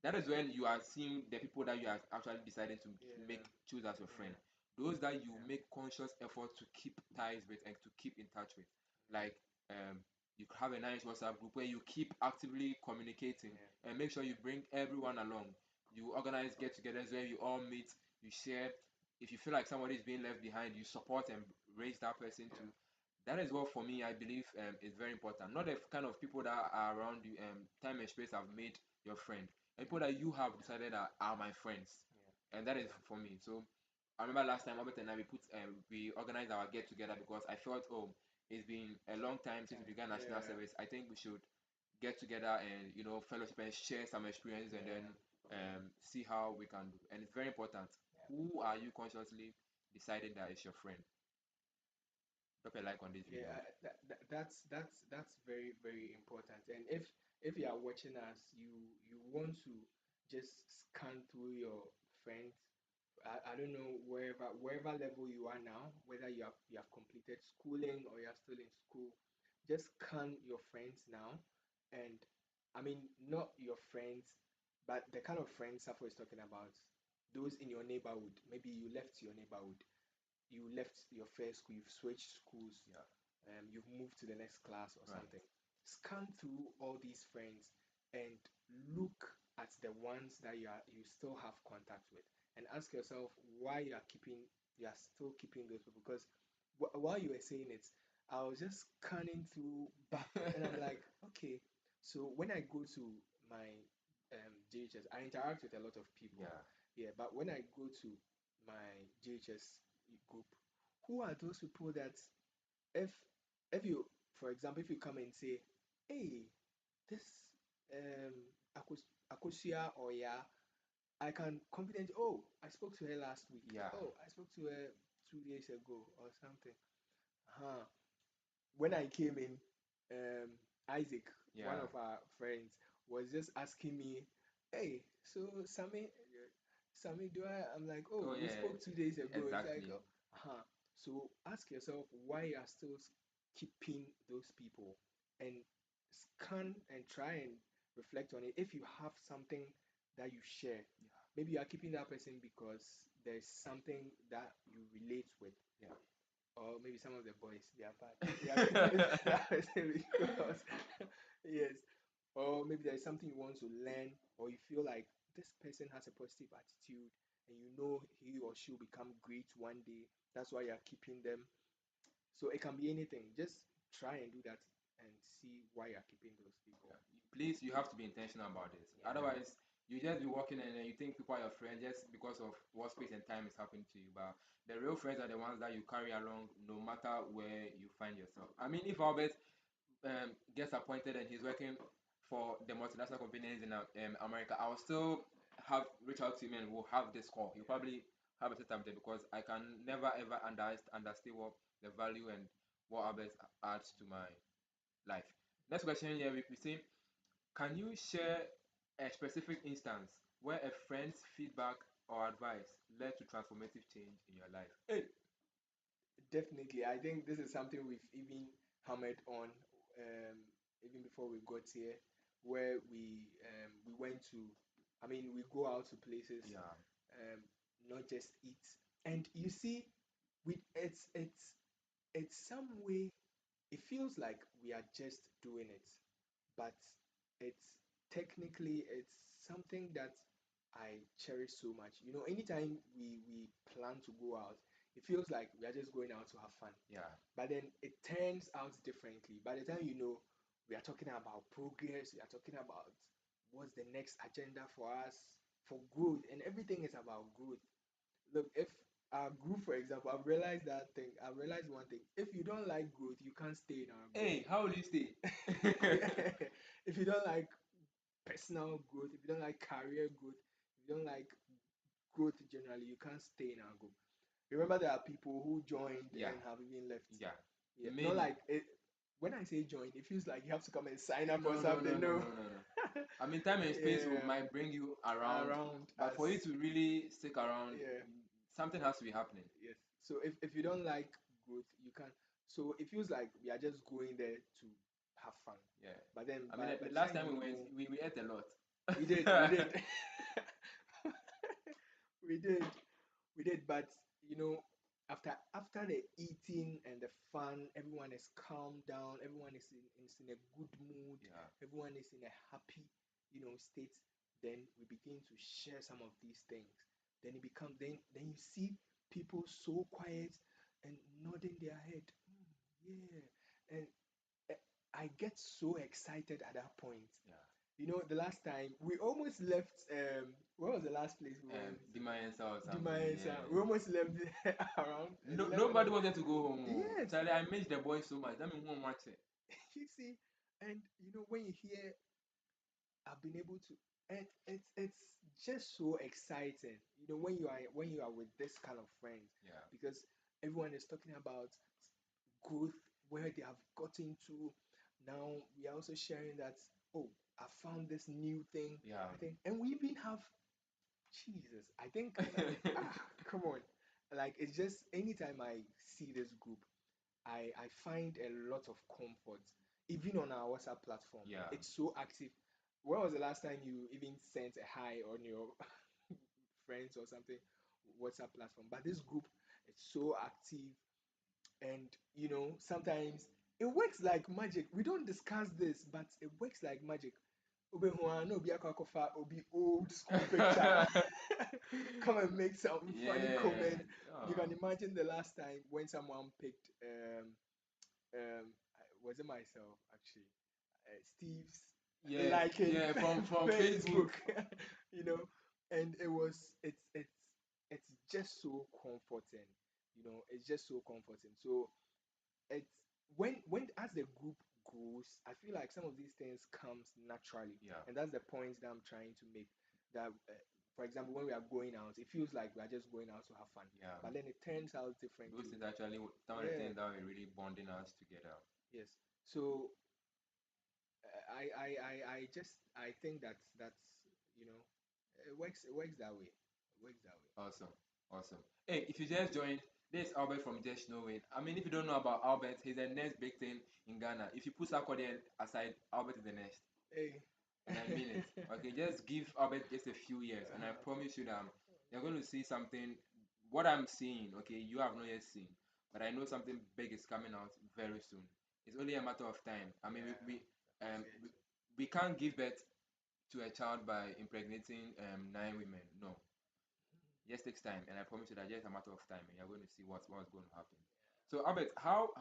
Speaker 1: that is when you are seeing the people that you are actually deciding to
Speaker 2: Yeah.
Speaker 1: make choose as your friend.
Speaker 2: Yeah.
Speaker 1: those that you
Speaker 2: Yeah.
Speaker 1: make conscious effort to keep ties with and to keep in touch with. Like um, you have a nice WhatsApp group where you keep actively communicating
Speaker 2: Yeah.
Speaker 1: and make sure you bring everyone along. You organize get-togethers where you all meet, you share. If you feel like somebody is being left behind, you support and raise that person
Speaker 2: Yeah.
Speaker 1: too. That is what for me I believe is very important. Not the kind of people that are around you. Time and space have made your friend. And people that you have decided are my friends,
Speaker 2: Yeah.
Speaker 1: and that is for me. So I remember last time Albert and I we organized our get together because I felt, oh, it's been a long time since we began national
Speaker 2: Yeah.
Speaker 1: service. I think we should get together and fellowship and share some experiences and then
Speaker 2: Yeah.
Speaker 1: see how we can do. And it's very important. Who are you consciously deciding that is your friend? Drop a like on this
Speaker 2: Yeah,
Speaker 1: video.
Speaker 2: that's very very important. And if you are watching us, you want to just scan through your friends. I don't know wherever level you are now, whether you have completed schooling or you are still in school, just scan your friends now. And I mean, not your friends, but the kind of friends Safo is talking about, those in your neighborhood. Maybe you left your neighborhood, you left your first school, you've switched schools,
Speaker 1: Yeah,
Speaker 2: you've moved to the next class or
Speaker 1: right.
Speaker 2: something. Scan through all these friends and look at the ones that you still have contact with, and ask yourself why you are still keeping those people. Because while you were saying it, I was just scanning through back, and I'm like, okay, so when I go to my JHS, I interact with a lot of people.
Speaker 1: Yeah.
Speaker 2: Yeah, but when I go to my JHS group, who are those people that if you, for example, if you come and say, hey, this um Akosia or yeah, I can confidently, oh, I spoke to her last week,
Speaker 1: Yeah.
Speaker 2: oh, I spoke to her 2 days ago or something. Huh. When I came in, Isaac, one
Speaker 1: Yeah.
Speaker 2: of our friends, was just asking me, hey, so Sammy, do I? I'm like, oh,
Speaker 1: Oh
Speaker 2: we
Speaker 1: yeah.
Speaker 2: spoke 2 days ago. It's like,
Speaker 1: Exactly.
Speaker 2: oh, huh. So ask yourself why you are still keeping those people, and scan and try and reflect on it. If you have something that you share, maybe you are keeping that person because there's something that you relate with,
Speaker 1: Yeah.
Speaker 2: or maybe some of the boys they are bad. They are keeping
Speaker 1: Yeah.
Speaker 2: that person because yes, or maybe there's something you want to learn, or you feel like this person has a positive attitude, and you know he or she will become great one day. That's why you're keeping them. So it can be anything. Just try and do that and see why you're keeping those people.
Speaker 1: Please, you have to be intentional about this.
Speaker 2: Yeah,
Speaker 1: Otherwise, you just be walking and then you think people are your friends just because of what space and time is happening to you. But the real friends are the ones that you carry along no matter where you find yourself. I mean, if Albert gets appointed and he's working for the multinational companies in America, I'll still have reach out to him and we'll have this call. He'll
Speaker 2: yeah,
Speaker 1: probably have a set up there because I can never ever understand what the value and what Albert adds to my life. Next question here, we say, can you share a specific instance where a friend's feedback or advice led to transformative change in your life? Hey,
Speaker 2: definitely. I think this is something we've even hammered on even before we got here, where we went to. I mean, we go out to places,
Speaker 1: yeah,
Speaker 2: um, not just eat. And you see, it's some way, it feels like we are just doing it, but it's it's something that I cherish so much. You know, anytime we plan to go out, it feels like we are just going out to have fun.
Speaker 1: yeah,
Speaker 2: But then it turns out differently. By the time you know, we are talking about progress, we are talking about what's the next agenda for us, for growth, and everything is about growth. Look, if our group, for example, I've realized one thing. If you don't like growth, you can't stay in our group.
Speaker 1: hey, how will you stay?
Speaker 2: Yeah. If you don't like personal growth, if you don't like career growth, if you don't like growth generally, you can't stay in our group. Remember, there are people who joined
Speaker 1: Yeah,
Speaker 2: and have even left.
Speaker 1: yeah,
Speaker 2: Yeah, not
Speaker 1: many.
Speaker 2: like it. When I say join, it feels like you have to come and sign up or
Speaker 1: No, no, no,
Speaker 2: something.
Speaker 1: no,
Speaker 2: No.
Speaker 1: no, no, no. I mean, time and space
Speaker 2: Yeah,
Speaker 1: might bring you around,
Speaker 2: around
Speaker 1: but
Speaker 2: us.
Speaker 1: for you to really stick around,
Speaker 2: Yeah,
Speaker 1: something has to be happening.
Speaker 2: yes. So if you don't like growth, you can. So it feels like we are just going there to have fun.
Speaker 1: Yeah.
Speaker 2: But then
Speaker 1: I mean,
Speaker 2: by
Speaker 1: the
Speaker 2: the
Speaker 1: last
Speaker 2: time
Speaker 1: time we
Speaker 2: you
Speaker 1: went,
Speaker 2: know,
Speaker 1: we ate a lot.
Speaker 2: we did. We did. We did. But you know, after the eating and the fun, everyone is calmed down, everyone is in a good mood,
Speaker 1: Yeah.
Speaker 2: everyone is in a happy, state. Then we begin to share some of these things. Then it becomes then you see people so quiet and nodding their head. "Mm, yeah." And eh, I get so excited at that point.
Speaker 1: Yeah.
Speaker 2: The last time we almost left. Where was the last place we went?
Speaker 1: Demands or something.
Speaker 2: Demise.
Speaker 1: Yeah.
Speaker 2: We almost left around
Speaker 1: No,
Speaker 2: 11.
Speaker 1: nobody wanted to go home. Oh.
Speaker 2: Yes,
Speaker 1: Charlie, I miss the boys so much. That means one watch it.
Speaker 2: you see, and when you hear I've been able to, and it's just so exciting. When you are with this kind of friends,
Speaker 1: Yeah.
Speaker 2: because everyone is talking about growth, where they have gotten to. Now we are also sharing that, oh, I found this new thing.
Speaker 1: Yeah.
Speaker 2: I think, and we even have Jesus. I think, like, come on, like, it's just anytime I see this group, I find a lot of comfort, even on our WhatsApp platform.
Speaker 1: Yeah.
Speaker 2: It's so active. When was the last time you even sent a hi on your friends or something WhatsApp platform? But this group, it's so active, and sometimes it works like magic. We don't discuss this, but it works like magic. Obehu a, na obi akɔ akɔfa obi old school picture. Come and make some funny
Speaker 1: Yeah.
Speaker 2: comment. You
Speaker 1: Oh.
Speaker 2: can imagine the last time when someone picked was it myself actually, Steve's
Speaker 1: Yes.
Speaker 2: liking
Speaker 1: Yeah. From Facebook.
Speaker 2: Facebook, you know, and it's just so comforting, it's just so comforting. So it's when as the group grows, I feel like some of these things comes naturally,
Speaker 1: Yeah.
Speaker 2: and that's the points that I'm trying to make. That, for example, when we are going out, it feels like we are just going out to have fun,
Speaker 1: Yeah.
Speaker 2: but then it turns out
Speaker 1: Those
Speaker 2: differently.
Speaker 1: things actually some of the
Speaker 2: Yeah,
Speaker 1: things that were really bonding us together.
Speaker 2: yes. So I think that's it works that way. It works that way.
Speaker 1: Awesome. Awesome. Hey, if you just joined, this is Albert from Just Know It. I mean, if you don't know about Albert, he's the next big thing in Ghana. If you put Sarkodie aside, Albert is the next.
Speaker 2: Hey.
Speaker 1: And I mean it. Okay, just give Albert just a few years, and I promise you that you're going to see something. What I'm seeing, okay, you have not yet seen, but I know something big is coming out very soon. It's only a matter of time. I mean,
Speaker 2: Yeah,
Speaker 1: we, um,
Speaker 2: appreciate
Speaker 1: we, we can't give birth to a child by impregnating 9 women. No, just takes time, and I promise you that just a matter of time, and you're going to see what's going to happen. So, Albert, how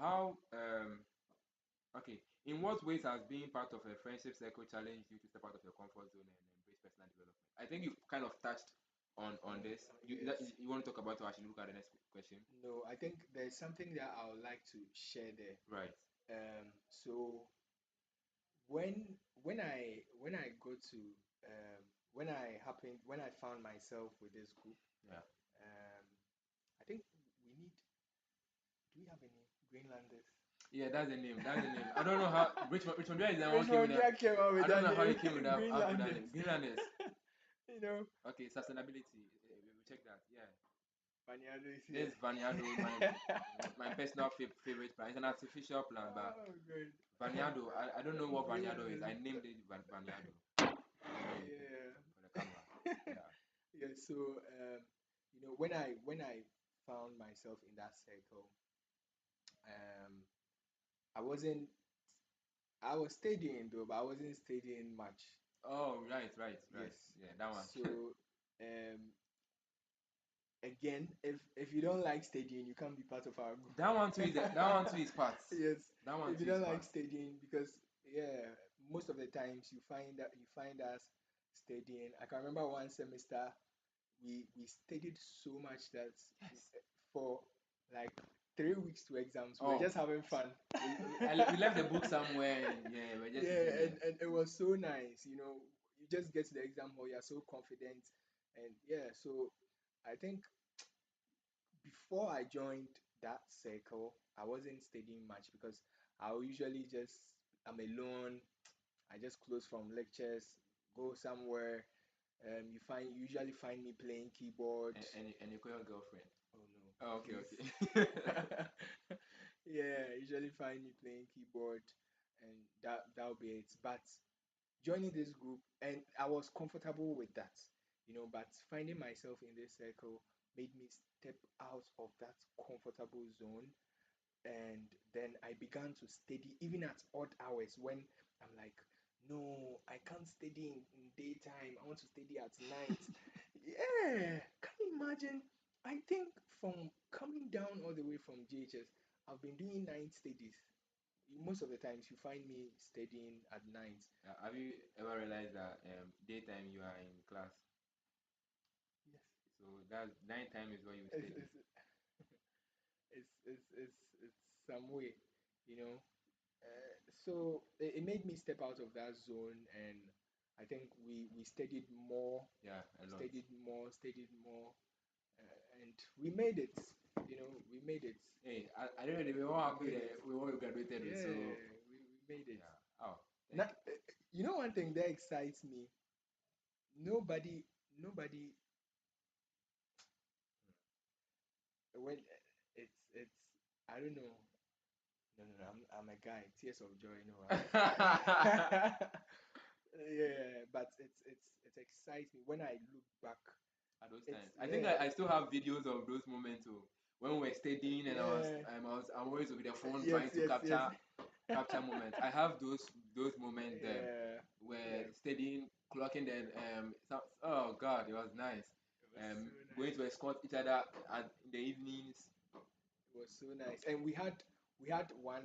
Speaker 1: okay, in what ways has being part of a friendship circle challenged you to step out of your comfort zone and embrace personal development? I think you've kind of touched on
Speaker 2: on
Speaker 1: this.
Speaker 2: yes.
Speaker 1: You want to talk about it, or I should look at the next question?
Speaker 2: No, I think there's something that I would like to share there.
Speaker 1: Right.
Speaker 2: So when I go to um, when I found myself with this group,
Speaker 1: Yeah.
Speaker 2: um, I think we need. Do we have any Greenlanders?
Speaker 1: Yeah, that's the name. That's the name. I don't know how which one is the one
Speaker 2: Which
Speaker 1: came
Speaker 2: one
Speaker 1: with that.
Speaker 2: Dia came up
Speaker 1: I
Speaker 2: with
Speaker 1: don't
Speaker 2: that
Speaker 1: know how he
Speaker 2: name?
Speaker 1: came with that
Speaker 2: Greenlanders.
Speaker 1: name. Greenlanders.
Speaker 2: you know,
Speaker 1: Okay, sustainability. We check that. Yeah.
Speaker 2: Banyado is here.
Speaker 1: This Vanyado, my personal favorite plant. It's an artificial plant, but
Speaker 2: Oh, good.
Speaker 1: Vanyado, I don't know what Vanyado is. I
Speaker 2: Greenlanders.
Speaker 1: named it Vanyado for me, for the camera.
Speaker 2: Yeah.
Speaker 1: Yeah.
Speaker 2: Yeah. So, when I found myself in that circle, um, I wasn't. I was studying though, but I wasn't studying much.
Speaker 1: Oh, right, right, right.
Speaker 2: Yes.
Speaker 1: Yeah, that one.
Speaker 2: So, um, again, if you don't like studying, you can't be part of our group.
Speaker 1: That one too is parts.
Speaker 2: Yes.
Speaker 1: That one
Speaker 2: If you
Speaker 1: too is
Speaker 2: don't like
Speaker 1: parts.
Speaker 2: studying, because yeah, most of the times you find us studying. I can remember one semester we studied so much that
Speaker 1: Yes.
Speaker 2: for like 3 weeks to exams, we were
Speaker 1: Oh,
Speaker 2: just having fun.
Speaker 1: we left the book somewhere, and yeah, we're just
Speaker 2: Yeah,
Speaker 1: sitting there.
Speaker 2: and it was so nice. You just get to the exam hall, you're so confident, and yeah. So I think before I joined that circle, I wasn't studying much because I will usually just I'm alone. I just close from lectures, go somewhere. You usually find me playing keyboard.
Speaker 1: And you call your girlfriend.
Speaker 2: Oh no,
Speaker 1: Oh, okay,
Speaker 2: please.
Speaker 1: okay.
Speaker 2: Yeah, usually find me playing keyboard, and that'll be it. But joining this group, and I was comfortable with that. But finding myself in this circle made me step out of that comfortable zone, and then I began to study even at odd hours when I'm like, no, I can't study in daytime. I want to study at night. Yeah, can you imagine? I think from coming down all the way from JHS, I've been doing night studies. Most of the times you find me studying at night.
Speaker 1: Have you ever realized that daytime you are in class,
Speaker 2: Yes,
Speaker 1: so that nighttime is where you
Speaker 2: it's
Speaker 1: study?
Speaker 2: it's it's some way, you know. So it made me step out of that zone, and I think we
Speaker 1: Yeah, a lot.
Speaker 2: studied more, and we made it. We made it.
Speaker 1: Hey, I don't know. We all
Speaker 2: We
Speaker 1: happy
Speaker 2: made it.
Speaker 1: that we all graduated, oh, so
Speaker 2: Yeah, we made it.
Speaker 1: yeah. Oh,
Speaker 2: Now,
Speaker 1: thank you.
Speaker 2: one thing that excites me. Nobody, nobody. When it's. I don't know. No. I'm a guy. Tears of joy. No, yeah, but it excites me when I look back.
Speaker 1: At those
Speaker 2: It's
Speaker 1: times, I think
Speaker 2: yeah,
Speaker 1: I still have videos of those moments. Oh, when we were studying and
Speaker 2: yeah.
Speaker 1: I'm always with the phone
Speaker 2: Yes,
Speaker 1: trying to
Speaker 2: yes.
Speaker 1: capture moments. I have those moments there
Speaker 2: Yeah,
Speaker 1: where
Speaker 2: yeah.
Speaker 1: studying, clocking the oh God, it was nice.
Speaker 2: It was so
Speaker 1: Going
Speaker 2: nice.
Speaker 1: to escort each other in the evenings.
Speaker 2: It was so nice. And we had one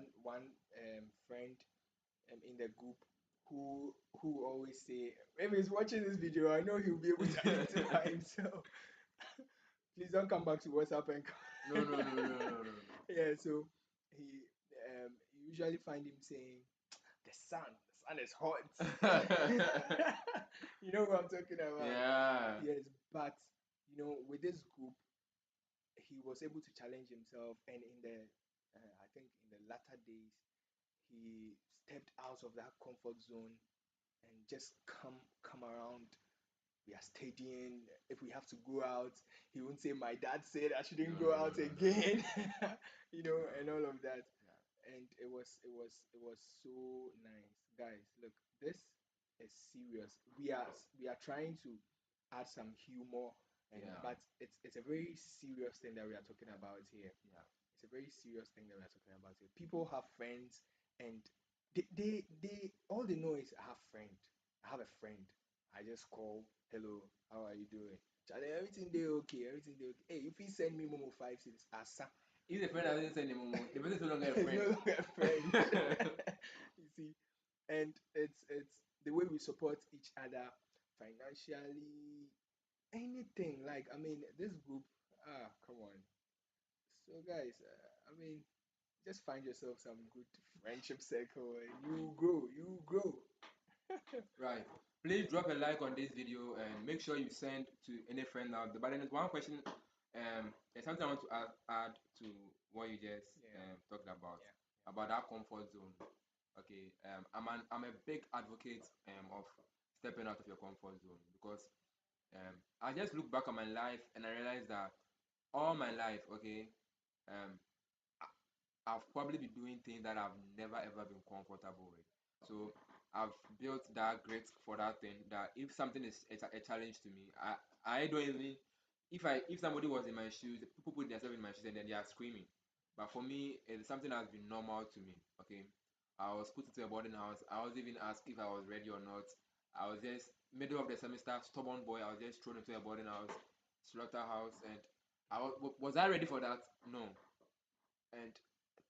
Speaker 2: friend in the group who always say, if he's watching this video, I know he'll be able to identify himself. Please don't come back to WhatsApp and
Speaker 1: No, no, no, no, no, no, no.
Speaker 2: yeah. So he you usually find him saying, the sun is hot. You know what I'm talking about?
Speaker 1: Yeah,
Speaker 2: Yes, but with this group, he was able to challenge himself, and in the I think in the latter days, he stepped out of that comfort zone and just come around. We are studying. If we have to go out, he won't say, "My dad said I shouldn't
Speaker 1: no,
Speaker 2: go
Speaker 1: no, no,
Speaker 2: out
Speaker 1: no, no, no,
Speaker 2: again,"
Speaker 1: no.
Speaker 2: and all of that.
Speaker 1: Yeah,
Speaker 2: And it was so nice, guys. Look, this is serious. We are trying to add some humor,
Speaker 1: yeah,
Speaker 2: but it's a very serious thing that we are talking about here.
Speaker 1: yeah.
Speaker 2: It's a very serious thing that we are talking about here. People have friends, and they all they know is, I have friend. I have a friend. I just call, hello, how are you doing? Charlie, everything they okay, everything they okay. Hey, if he send me Momo 5 6 asa,
Speaker 1: If the friend doesn't send anymore, the person is no longer a
Speaker 2: it's no
Speaker 1: friend.
Speaker 2: longer a friend. You see, and it's the way we support each other financially, anything. Like, I mean, this group, come on. So guys, I mean, just find yourself some good friendship circle, and you grow, you grow.
Speaker 1: Right. Please drop a like on this video and make sure you send to any friend out there. But then there's one question, there's something I want to add to what you just
Speaker 2: Yeah,
Speaker 1: talked
Speaker 2: yeah,
Speaker 1: about that comfort zone. Okay, I'm a big advocate of stepping out of your comfort zone because I just look back on my life and I realize that all my life, okay, um, I've probably been doing things that I've never ever been comfortable with. So I've built that grit for that thing that if something is a challenge to me, I don't even if somebody was in my shoes, people put themselves in my shoes and then they are screaming. But for me, it's something that's been normal to me. Okay. I was put into a boarding house. I was even asked if I was ready or not. I was just middle of the semester, stubborn boy. I was just thrown into a boarding house, slaughterhouse, and was I ready for that? No. And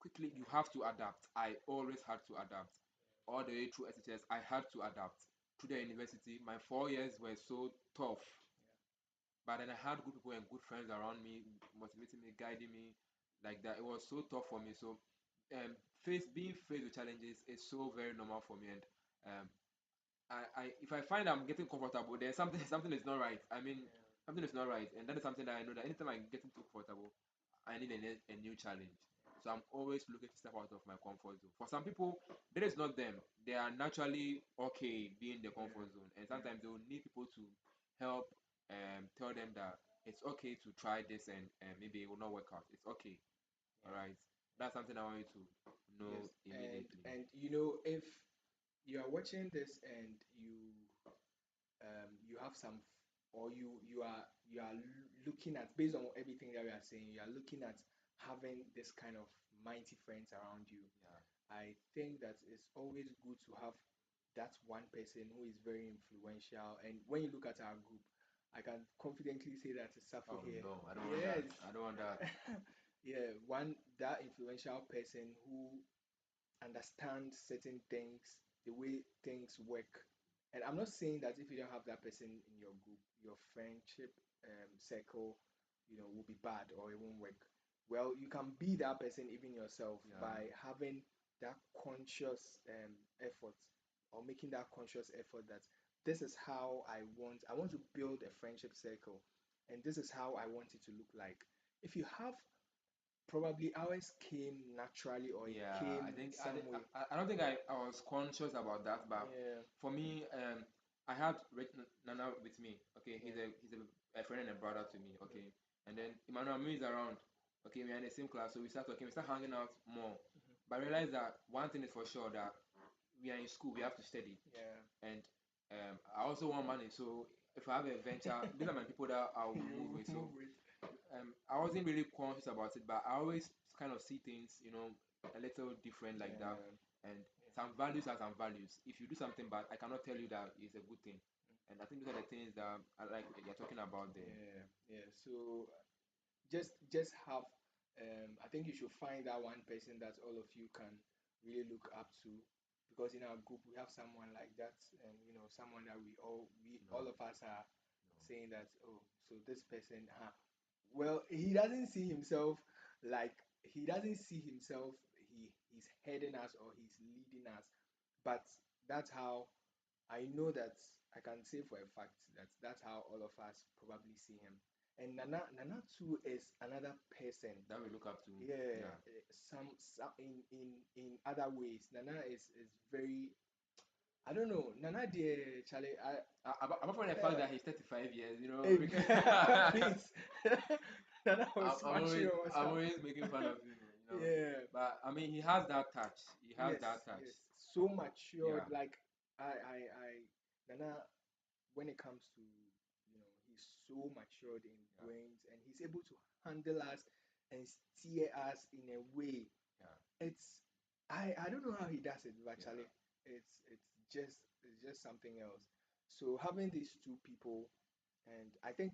Speaker 1: quickly you have to adapt. I always had to adapt. All the way through SHS, I had to adapt. To the university, my 4 years were so tough. But then I had good people and good friends around me, motivating me, guiding me, like that. It was so tough for me. So, being faced with challenges is so very normal for me. And um, if I find I'm getting comfortable, then something is not right. I mean,
Speaker 2: yeah,
Speaker 1: something is not right, and that is something that I know that anytime I get too comfortable, I need a new challenge. So I'm always looking to step out of my comfort zone. For some people, that is not them. They are naturally okay being in the
Speaker 2: yeah, yeah,
Speaker 1: comfort zone, and
Speaker 2: yeah,
Speaker 1: sometimes they will need people to help tell them that it's okay to try this and maybe it will not work out. It's okay. All
Speaker 2: yeah.
Speaker 1: right. That's something I want you to know
Speaker 2: Yes,
Speaker 1: immediately.
Speaker 2: and if you are watching this and you have some or you are looking at, based on everything that we are saying, you are looking at having this kind of mighty friends around you.
Speaker 1: Yeah.
Speaker 2: I think that it's always good to have that one person who is very influential. And when you look at our group, I can confidently say that it's Safo
Speaker 1: Oh
Speaker 2: here.
Speaker 1: no, I don't want that.
Speaker 2: Yes.
Speaker 1: I don't want that.
Speaker 2: Yeah, one that influential person who understand certain things, the way things work. And I'm not saying that if you don't have that person in your group, your friendship circle, will be bad or it won't work. Well, you can be that person even yourself
Speaker 1: Yeah.
Speaker 2: by having that conscious effort, or making that conscious effort that this is how I want to build a friendship circle, and this is how I want it to look like. If you have, probably ours came naturally, or it
Speaker 1: Yeah,
Speaker 2: came some way.
Speaker 1: I don't think I was conscious about that, but
Speaker 2: Yeah,
Speaker 1: for me, I had Nana with me. Okay,
Speaker 2: yeah,
Speaker 1: he's a friend and a brother to me.
Speaker 2: yeah.
Speaker 1: Okay, and then Emmanuel me is around. Okay, we are in the same class, so we start talking, we start hanging out more.
Speaker 2: Mhm.
Speaker 1: But I realized that one thing is for sure, that we are in school, we have to study,
Speaker 2: Yeah.
Speaker 1: and I also want money. So if I have a venture, these are my people that I'll move
Speaker 2: You
Speaker 1: with.
Speaker 2: move
Speaker 1: So
Speaker 2: with.
Speaker 1: I wasn't really conscious about it, but I always kind of see things, a little different like that.
Speaker 2: Yeah,
Speaker 1: And some values are some values. If you do something bad, I cannot tell you that it's a good thing. And I think those are the things that I like you're talking about there.
Speaker 2: yeah, yeah. So just have, I think you should find that one person that all of you can really look up to, because in our group we have someone like that, and someone that we all
Speaker 1: No,
Speaker 2: of us are
Speaker 1: no.
Speaker 2: saying that, oh, so this person, well, he doesn't see himself, he's heading us or he's leading us, but that's how I know that I can say for a fact that that's how all of us probably see him. And Nana too is another person.
Speaker 1: That we look up to.
Speaker 2: Yeah,
Speaker 1: Yeah.
Speaker 2: some in other ways. Nana is very, I don't know. Nana dear Charlie,
Speaker 1: Apart from the fact
Speaker 2: yeah.
Speaker 1: that he's 35 years,
Speaker 2: Hey, please. Nana was smashing on
Speaker 1: I'm
Speaker 2: WhatsApp.
Speaker 1: always making fun of him.
Speaker 2: Yeah.
Speaker 1: But I mean, he has that touch. He has
Speaker 2: Yes,
Speaker 1: that touch.
Speaker 2: yes. So matured.
Speaker 1: Yeah,
Speaker 2: Like I Nana, when it comes to, he's so matured in
Speaker 1: yeah,
Speaker 2: brains, and he's able to handle us and steer us in a way.
Speaker 1: yeah,
Speaker 2: It's I don't know how he does it, but
Speaker 1: yeah.
Speaker 2: actually it's just something else. So having these two people, and I think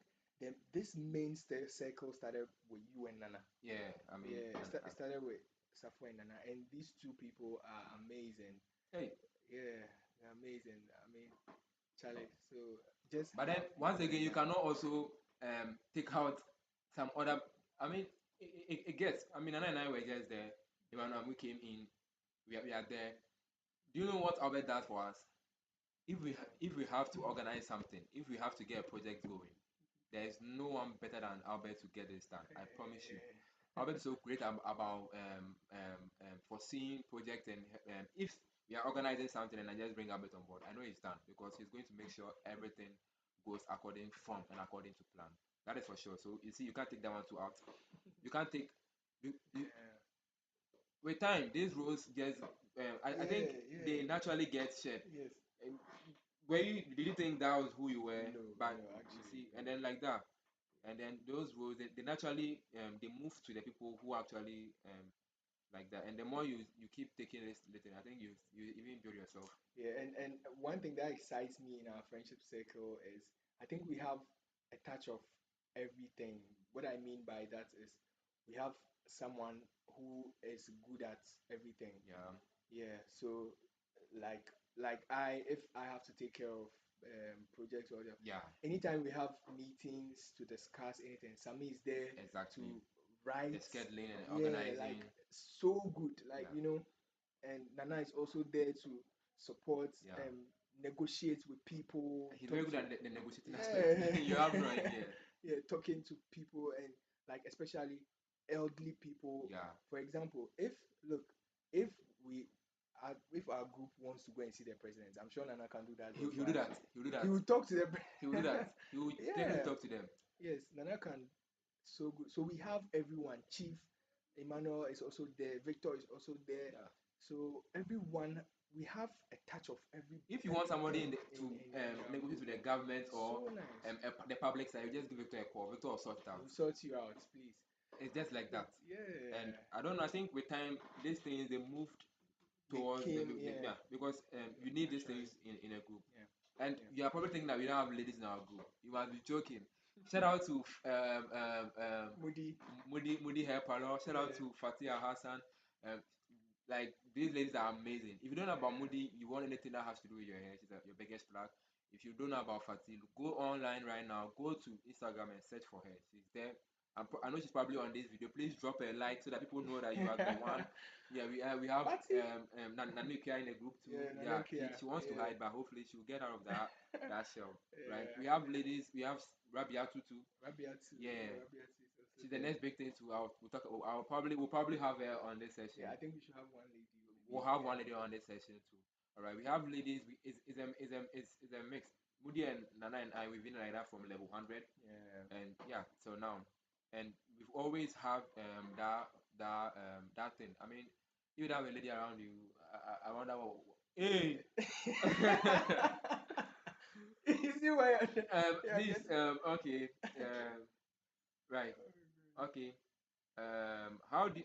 Speaker 2: this main circle started with you and Nana.
Speaker 1: Yeah, I mean,
Speaker 2: Yeah,
Speaker 1: and
Speaker 2: it started with Safo and Nana, and these two people are amazing.
Speaker 1: hey,
Speaker 2: Yeah, they're amazing. I mean, Charlie. So just
Speaker 1: but then
Speaker 2: have
Speaker 1: once
Speaker 2: people
Speaker 1: again,
Speaker 2: like
Speaker 1: you
Speaker 2: that.
Speaker 1: cannot also take out some other. I mean, it gets. I mean, Anna and I were just there. Emmanuel, we came in. We are there. Do you know what Albert does for us? If we have to organize something, if we have to get a project going, there is no one better than Albert to get this done. I promise you. Albert is so great about foreseeing projects, and if we are organizing something and I just bring Albert on board, I know he's done because he's going to make sure everything goes according form and according to plan. That is for sure. So you see, you can't take that one too out. You can't take you,
Speaker 2: Yeah,
Speaker 1: with time. These roles just I
Speaker 2: yeah,
Speaker 1: think
Speaker 2: yeah.
Speaker 1: they naturally get shared.
Speaker 2: Yes.
Speaker 1: And where you did you think that was who you were,
Speaker 2: No,
Speaker 1: but
Speaker 2: no,
Speaker 1: you
Speaker 2: actually,
Speaker 1: see,
Speaker 2: no.
Speaker 1: and then like that, and then those roles they naturally they move to the people who actually like that, and the more you keep taking this little, I think you even build yourself.
Speaker 2: Yeah, and one thing that excites me in our friendship circle is I think we have a touch of everything. What I mean by that is we have someone who is good at everything.
Speaker 1: Yeah,
Speaker 2: Yeah, so like if I have to take care of projects or
Speaker 1: yeah,
Speaker 2: anytime we have meetings to discuss anything, Sami is there
Speaker 1: exactly.
Speaker 2: to
Speaker 1: The
Speaker 2: write.
Speaker 1: scheduling and
Speaker 2: Yeah,
Speaker 1: organizing.
Speaker 2: like so good. Like,
Speaker 1: Yeah,
Speaker 2: and Nana is also there to support,
Speaker 1: yeah.
Speaker 2: negotiate with people,
Speaker 1: He's very
Speaker 2: talk
Speaker 1: good
Speaker 2: to,
Speaker 1: at the negotiating aspect.
Speaker 2: yeah,
Speaker 1: You have no idea.
Speaker 2: yeah, talking to people, and like especially elderly people.
Speaker 1: Yeah,
Speaker 2: For example, if we if our group wants to go and see the president, I'm sure Nana can do that
Speaker 1: he,
Speaker 2: for
Speaker 1: he'll do
Speaker 2: us.
Speaker 1: that. He'll do
Speaker 2: He
Speaker 1: that.
Speaker 2: will talk to the
Speaker 1: He will do that. He will definitely
Speaker 2: yeah,
Speaker 1: talk to them.
Speaker 2: yes, Nana can. So good. So we have everyone. Chief Emmanuel is also there. Victor is also there.
Speaker 1: Yeah,
Speaker 2: So everyone, we have a touch of every
Speaker 1: If you want somebody
Speaker 2: everything in our
Speaker 1: negotiate
Speaker 2: group.
Speaker 1: with the government or
Speaker 2: So nice.
Speaker 1: the public side, you just give Victor a call. Victor will sort it out.
Speaker 2: We'll sort you out, please.
Speaker 1: It's just like that. And
Speaker 2: Yeah.
Speaker 1: I don't know. I think with time, these things they moved
Speaker 2: They
Speaker 1: towards
Speaker 2: came, yeah,
Speaker 1: yeah, because you need these
Speaker 2: naturally.
Speaker 1: things in a group.
Speaker 2: Yeah,
Speaker 1: And
Speaker 2: yeah.
Speaker 1: you are probably thinking that we don't have ladies in our group. You must be joking. Shout out to
Speaker 2: Moody.
Speaker 1: Moody Hair Parlor. Shout out
Speaker 2: Yeah,
Speaker 1: to Fatia Hassan. Um, like these ladies are amazing. If you don't know about
Speaker 2: yeah.
Speaker 1: Moody, you want anything that has to do with your hair, she's your biggest plug. If you don't know about Fatih, go online right now. Go to Instagram and search for her. She's there. I know she's probably on this video. Please drop a like so that people know that you are the one. Yeah, we have
Speaker 2: Party.
Speaker 1: Nanukia in the group too.
Speaker 2: Yeah,
Speaker 1: Yeah,
Speaker 2: Nanokia.
Speaker 1: she wants to
Speaker 2: Yeah,
Speaker 1: hide, but hopefully she'll get out of that shell. Right?
Speaker 2: yeah.
Speaker 1: We have ladies. We have Rabiatu too.
Speaker 2: Rabiatu. Yeah,
Speaker 1: Yeah,
Speaker 2: Rabiatu is also
Speaker 1: she's the
Speaker 2: there.
Speaker 1: next big thing too. We'll probably have her on this
Speaker 2: Yeah,
Speaker 1: session.
Speaker 2: I think we should have one lady
Speaker 1: We'll
Speaker 2: maybe.
Speaker 1: have one
Speaker 2: Yeah,
Speaker 1: lady on this session too. All right, we have ladies. Is a mix. Moody and Nana and I we've been like that from level 100,
Speaker 2: yeah.
Speaker 1: and yeah, so now, and we've always have that thing. I mean, you have a lady around you. I wonder what. Hey,
Speaker 2: You see why? Yeah,
Speaker 1: please.
Speaker 2: get.
Speaker 1: Okay. Right. Okay. How do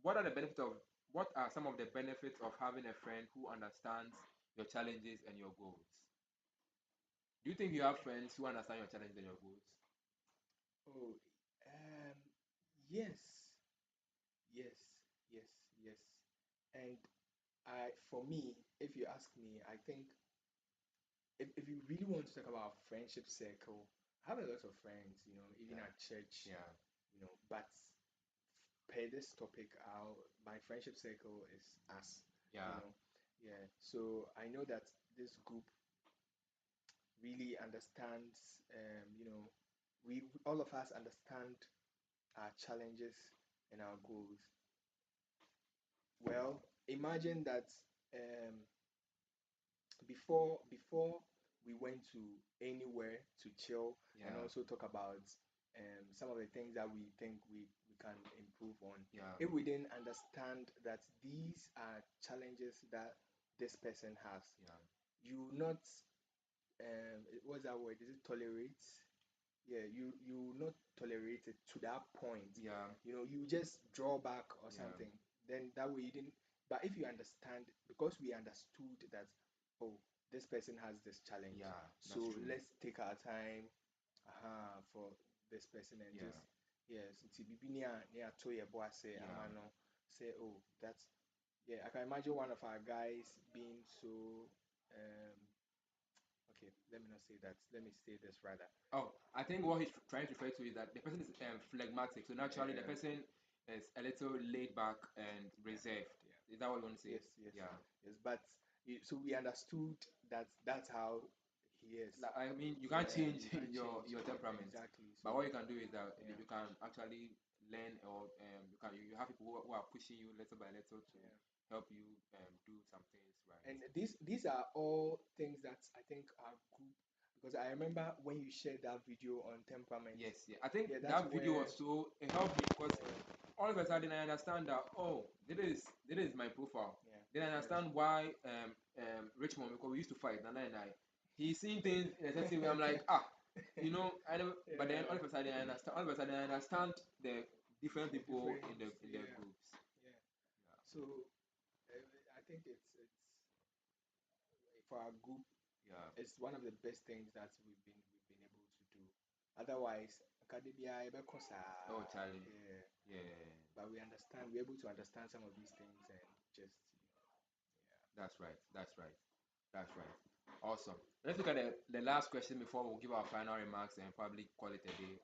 Speaker 1: what are the benefits of what are some of the benefits of having a friend who understands your challenges and your goals? Do you think you have friends who understand your challenges and your goals?
Speaker 2: Oh, um, yes, yes, yes, yes. And for me, if you ask me, I think if you really want to talk about friendship circle, I have a lot of friends, even
Speaker 1: Yeah,
Speaker 2: at church,
Speaker 1: yeah,
Speaker 2: but per this topic, my friendship circle is us, you
Speaker 1: yeah,
Speaker 2: know. Yeah. So I know that this group really understands, we all of us understand our challenges and our goals. Well, imagine that um, before we went to anywhere to chill and
Speaker 1: yeah,
Speaker 2: also talk about some of the things that we think we can improve on.
Speaker 1: yeah,
Speaker 2: If we didn't understand that these are challenges that this person has,
Speaker 1: yeah,
Speaker 2: you not what's that word? Is it tolerate? Yeah, you not tolerate it to that point.
Speaker 1: yeah,
Speaker 2: You just draw back or
Speaker 1: yeah,
Speaker 2: something. Then that way you didn't. But if you understand, because we understood that, oh, this person has this challenge,
Speaker 1: yeah. That's
Speaker 2: so
Speaker 1: true.
Speaker 2: let's take our time, for this person and
Speaker 1: Yeah,
Speaker 2: just yes, it's near to your boy say
Speaker 1: yeah,
Speaker 2: amano say, oh, that's yeah. I can imagine one of our guys being so um okay. Let me not say that. Let me say this rather.
Speaker 1: Oh, I think what he's trying to refer to is that the person is phlegmatic. So naturally, the
Speaker 2: Yeah.
Speaker 1: person is a little laid back and
Speaker 2: Yeah,
Speaker 1: reserved.
Speaker 2: yeah.
Speaker 1: Is that what you want to say?
Speaker 2: Yes, yes,
Speaker 1: Yeah.
Speaker 2: yes. But so we understood that that's how he is.
Speaker 1: Like, I mean, you can't
Speaker 2: Yeah,
Speaker 1: change
Speaker 2: you can't change.
Speaker 1: your temperament,
Speaker 2: Exactly.
Speaker 1: but
Speaker 2: So
Speaker 1: what you can do is that
Speaker 2: yeah,
Speaker 1: you can actually learn, or you have people who are pushing you little by little to
Speaker 2: yeah.
Speaker 1: help you do some things right.
Speaker 2: And these are all things that I think are good because I remember when you shared that video on temperament.
Speaker 1: Yes, yeah. I think
Speaker 2: Yeah, that's
Speaker 1: that video
Speaker 2: where
Speaker 1: was so it helped me because
Speaker 2: yeah,
Speaker 1: all of a sudden I understand that, oh, this is my profile.
Speaker 2: yeah,
Speaker 1: Then I
Speaker 2: yes.
Speaker 1: understand why Richmond, because we used to fight, Nana and I. He's seeing things in a certain way. I'm like, I never. But then
Speaker 2: Yeah,
Speaker 1: all of a sudden I understand. All of a sudden I understand the different
Speaker 2: the
Speaker 1: people
Speaker 2: difference.
Speaker 1: in the
Speaker 2: Yeah,
Speaker 1: groups.
Speaker 2: yeah. So I think for our group,
Speaker 1: Yeah.
Speaker 2: it's one of the best things that we've been able to do. Otherwise, academia,
Speaker 1: Oh, Charlie.
Speaker 2: yeah.
Speaker 1: Yeah.
Speaker 2: But we're able to understand some of these things and just
Speaker 1: That's right. That's right. That's right. Awesome. Let's look at the last question before we'll give our final remarks and probably call it a day.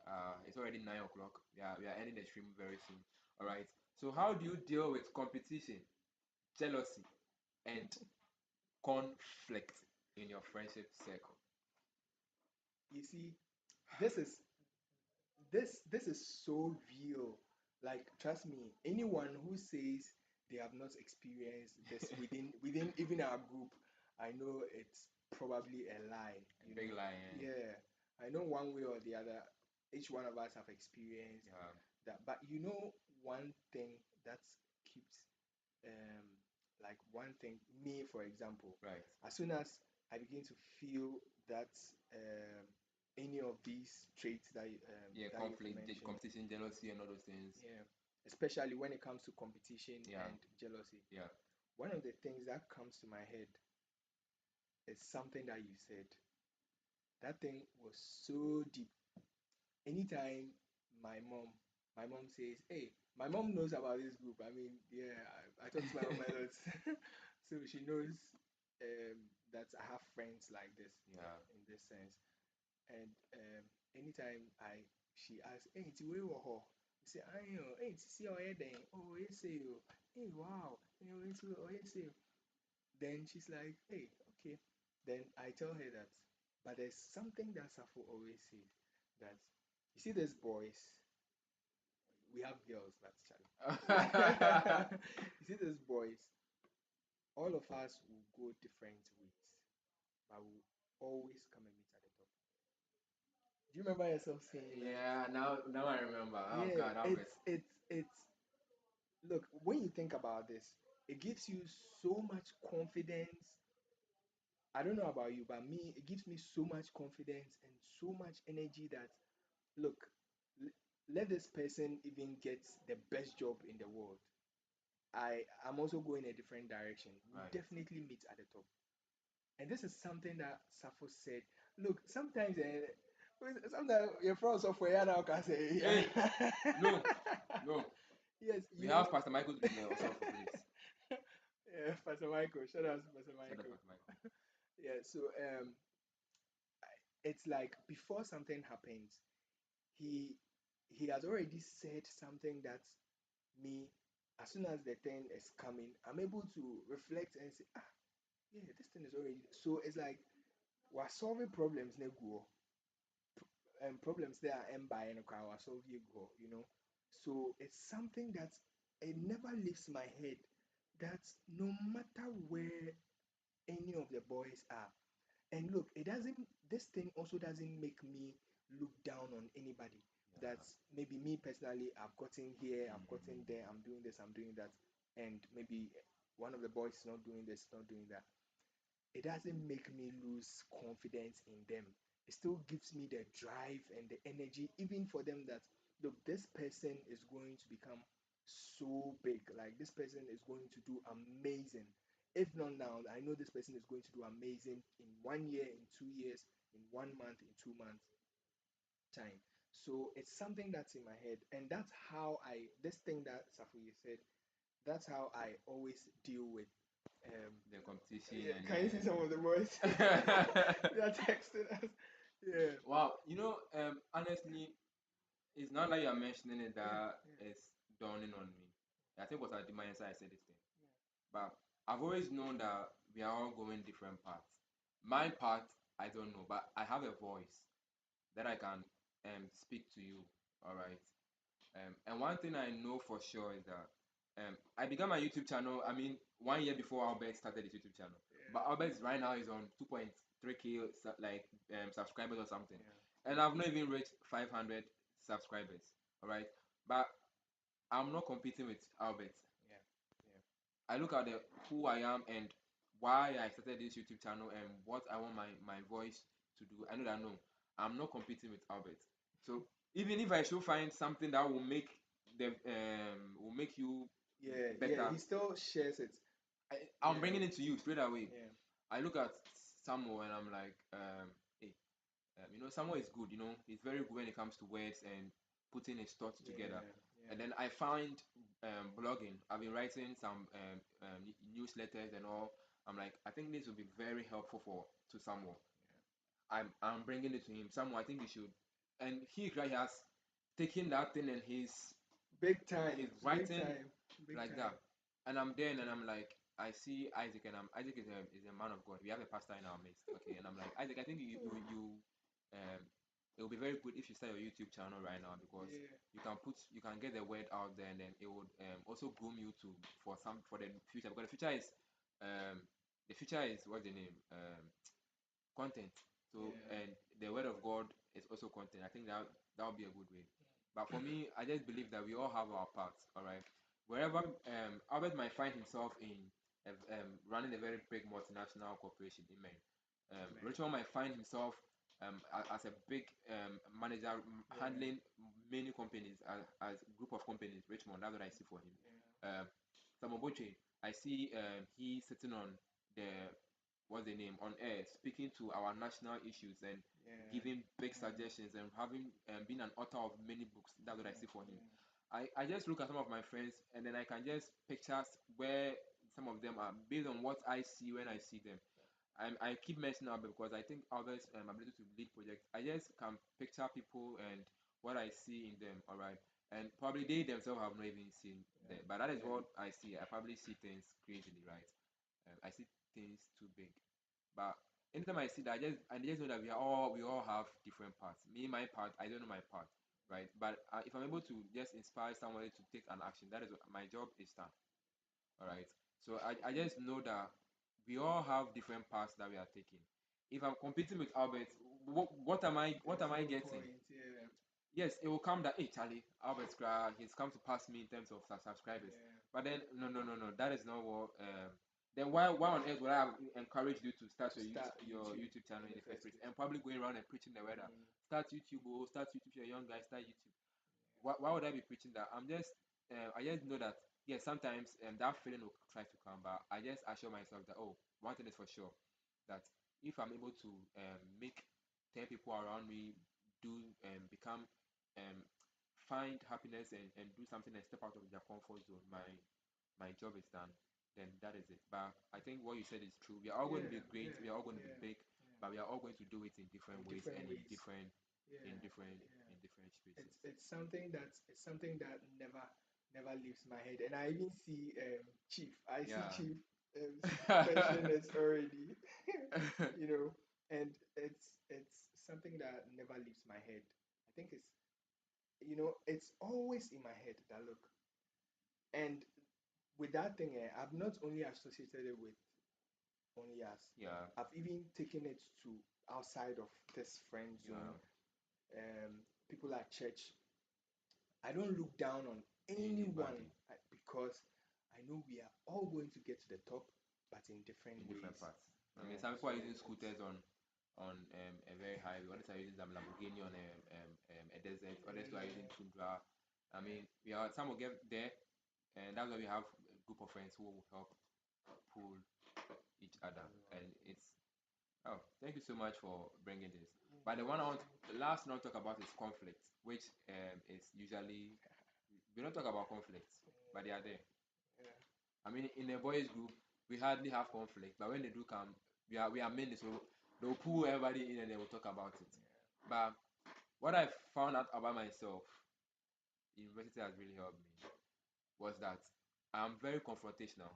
Speaker 1: It's already 9 o'clock. Yeah, we are ending the stream very soon. All right. So, how do you deal with competition, jealousy, and conflict in your friendship circle?
Speaker 2: you see, this is this is so real. Like, trust me, anyone who says they have not experienced this within even our group, I know it's probably a lie,
Speaker 1: A big lie.
Speaker 2: Yeah, I know one way or the other, each one of us have experienced
Speaker 1: Yeah.
Speaker 2: that. But one thing that keeps um like one thing, me for example,
Speaker 1: Right.
Speaker 2: as soon as I begin to feel that um, any of these traits
Speaker 1: Yeah,
Speaker 2: that you've
Speaker 1: conflict,
Speaker 2: mentioned,
Speaker 1: competition, jealousy, and all those things.
Speaker 2: yeah, especially when it comes to competition
Speaker 1: Yeah,
Speaker 2: and jealousy,
Speaker 1: yeah.
Speaker 2: one of the things that comes to my head is something that you said. That thing was so deep. Anytime my mom, my mom says, "Hey," my mom knows about this group. I mean, yeah, I talk to my mom a lot, so she knows that I have friends like this
Speaker 1: Yeah.
Speaker 2: in this sense. And anytime she asks, "Hey, it's where you are?" I say, "I know. Hey, it's see your head then. Oh, yes, say you. Hey, wow. You know, it's oh, yes, say." Then she's like, "Hey, okay." Then I tell her that, but there's something that Safo always said that you see these boys, we have girls, but Charlie. You see these boys, all of us will go different ways, but we'll always come and meet at the top. Do you remember yourself saying that?
Speaker 1: Yeah, now I remember. Oh
Speaker 2: Yeah,
Speaker 1: God, Albert.
Speaker 2: it's look, when you think about this, it gives you so much confidence. I don't know about you, but me, it gives me so much confidence and so much energy that look, l- let this person even get the best job in the world. I'm also going a different direction. We'll
Speaker 1: Right.
Speaker 2: definitely meet at the top. And this is something that Safo said. Look, sometimes your friends software yeah, now can say
Speaker 1: Hey,
Speaker 2: yeah.
Speaker 1: no, no.
Speaker 2: Yes,
Speaker 1: We
Speaker 2: you know.
Speaker 1: have Pastor Michael to be there also for please.
Speaker 2: Yeah, Pastor Michael. Shout out to Pastor
Speaker 1: Shut up,
Speaker 2: Michael.
Speaker 1: Pastor Michael.
Speaker 2: Yeah, so it's like before something happens, he he has already said something that me, as soon as the thing is coming, I'm able to reflect and say, ah, yeah, this thing is already. So it's like we're solving problems, nego, and problems there are end by and we're solving go, you know. So it's something that it never leaves my head. That no matter where any of the boys are, and look, it doesn't. This thing also doesn't make me look down on anybody.
Speaker 1: Yeah.
Speaker 2: That's maybe me personally. I've gotten here, I've gotten
Speaker 1: Mm.
Speaker 2: there. I'm doing this, I'm doing that, and maybe one of the boys is not doing this, not doing that. It doesn't make me lose confidence in them. It still gives me the drive and the energy, even for them that look, this person is going to become so big. Like this person is going to do amazing. If not now, I know this person is going to do amazing in 1 year, in 2 years, in 1 month, in 2 months time. So it's something that's in my head, and that's how this thing that Safuye said. That's how I always deal with um,
Speaker 1: The competition
Speaker 2: yeah,
Speaker 1: and
Speaker 2: can you see some of the boys?
Speaker 1: the.
Speaker 2: They are texting us. Yeah.
Speaker 1: Wow, honestly, it's not like you're mentioning it
Speaker 2: Yeah.
Speaker 1: that
Speaker 2: Yeah.
Speaker 1: it's dawning on me. I think it was at the mindset I said this thing. But I've always known that we are all going different paths. My path, I don't know, but I have a voice that I can speak to you. All right. And one thing I know for sure is that I began my YouTube channel. I mean, 1 year before Albert started his YouTube channel. But
Speaker 2: Yeah.
Speaker 1: Albert right now is on 2.3k like subscribers or something,
Speaker 2: Yeah.
Speaker 1: and I've not even reached 500 subscribers. All right, but I'm not competing with Albert.
Speaker 2: Yeah. Yeah.
Speaker 1: I look at who I am and why I started this YouTube channel and what I want my voice to do. I know that no, I'm not competing with Albert. So even if I should find something that will make you
Speaker 2: Yeah. Yeah.
Speaker 1: better,
Speaker 2: He still shares it.
Speaker 1: I'm
Speaker 2: Yeah.
Speaker 1: bringing it to you straight away.
Speaker 2: Yeah.
Speaker 1: I look at Samuel and I'm like, hey, Samuel is good. He's very good when it comes to words and putting his thoughts together.
Speaker 2: Yeah.
Speaker 1: And
Speaker 2: Yeah.
Speaker 1: then I find blogging. I've been writing some newsletters and all. I'm like, I think this will be very helpful to Samuel. I'm bringing it to him. Samuel, I think you should. And he has taken that thing and
Speaker 2: Big time.
Speaker 1: he's
Speaker 2: Big
Speaker 1: writing
Speaker 2: time. Big
Speaker 1: like that.
Speaker 2: time.
Speaker 1: And I'm there
Speaker 2: Big
Speaker 1: and
Speaker 2: time.
Speaker 1: I'm like, I see Isaac and Isaac is a man of God. We have a pastor in our midst. Okay, and I'm like, Isaac, I think um it will be very good if you start your YouTube channel right now because
Speaker 2: Yeah.
Speaker 1: you can get the word out there and then it would also groom you to for the future because um the future is what's the name content. So
Speaker 2: Yeah.
Speaker 1: and the word of God is also content. I think that would be a good way. But for me, I just believe that we all have our parts. All right, wherever Albert might find himself in. running a very big multinational corporation in Maine.
Speaker 2: Man.
Speaker 1: Richmond might find himself as a big manager
Speaker 2: Yeah.
Speaker 1: handling many companies as a group of companies. Richmond, that's what I see for him.
Speaker 2: Yeah.
Speaker 1: Samoboche, I see he sitting on the what's the name on air, speaking to our national issues and
Speaker 2: Yeah.
Speaker 1: giving big
Speaker 2: Yeah.
Speaker 1: suggestions and having been an author of many books. That's what I
Speaker 2: Yeah.
Speaker 1: see for him.
Speaker 2: Yeah.
Speaker 1: I just look at some of my friends and then I can just picture where some of them are based on what I see when I see them. I keep mentioning Albert because I think Albert's ability to lead projects, I just can picture people and what I see in them, all right? And probably they themselves have not even seen them, but that is
Speaker 2: Yeah.
Speaker 1: what I see. I probably see things crazily, right? I see things too big. But anytime I see that, I just know that we all have different parts. Me, my part, I don't know my part, right? But if I'm able to just inspire somebody to take an action, that is my job is done. All right. So I just know that we all have different paths that we are taking. If I'm competing with Albert, what
Speaker 2: There's
Speaker 1: am I
Speaker 2: no
Speaker 1: getting?
Speaker 2: point. Yeah.
Speaker 1: Yes, it will come that, hey, Charlie, Albert he's come to pass me in terms of subscribers.
Speaker 2: Yeah.
Speaker 1: But then, no, that is not what. Then why on earth would I have encouraged you to start
Speaker 2: To start
Speaker 1: your
Speaker 2: YouTube
Speaker 1: YouTube channel
Speaker 2: in
Speaker 1: in
Speaker 2: the
Speaker 1: the first
Speaker 2: first
Speaker 1: place
Speaker 2: place.
Speaker 1: and probably going around and preaching the weather?
Speaker 2: Mm.
Speaker 1: Start YouTube, oh, start YouTube, you're a young guy, start YouTube. Why would I be preaching that? I just know that, yes, sometimes that feeling will try to come, but I just assure myself that, oh, one thing is for sure, that if I'm able to make 10 people around me do become, um, find happiness and do something and step out of their comfort zone, my job is done. Then that is it. But I think what you said is true. We are all going to
Speaker 2: Yeah.
Speaker 1: be great. We
Speaker 2: Yeah.
Speaker 1: are all going to be
Speaker 2: Yeah.
Speaker 1: big,
Speaker 2: Yeah.
Speaker 1: but we are all going to do it in different
Speaker 2: In
Speaker 1: ways
Speaker 2: different
Speaker 1: and
Speaker 2: ways. Yeah.
Speaker 1: in different spaces.
Speaker 2: It's something that never leaves my head. And I even see Chief. I see
Speaker 1: Yeah.
Speaker 2: Chief mention it already. you know, and it's something that never leaves my head. I think it's always in my head that look. And with that thing, I've not only associated it with only us.
Speaker 1: Yeah.
Speaker 2: I've even taken it to outside of this friend zone.
Speaker 1: Yeah.
Speaker 2: People at church. I don't look down on anyone
Speaker 1: Anybody
Speaker 2: because I know we are all going to get to the top, but in different
Speaker 1: in different
Speaker 2: ways.
Speaker 1: parts. I mean,
Speaker 2: Yeah,
Speaker 1: some people
Speaker 2: so
Speaker 1: are using
Speaker 2: it's
Speaker 1: scooters on a very highway. Others are using some Lamborghini on a desert. Others are using
Speaker 2: yeah,
Speaker 1: Tundra. I
Speaker 2: yeah,
Speaker 1: mean, we are some will get there, and that's why we have a group of friends who will help pull each other.
Speaker 2: everyone.
Speaker 1: And it's oh, thank you so much for bringing this. But
Speaker 2: Yeah, same.
Speaker 1: the last one I want to talk about is conflict, which is usually we don't talk about conflicts, but they are there.
Speaker 2: Yeah,
Speaker 1: I mean, in a boys group, we hardly have conflict, but when they do come, we are mainly so they'll pull everybody in and they will talk about it. But what I found out about myself, university has really helped me, was that I'm very confrontational,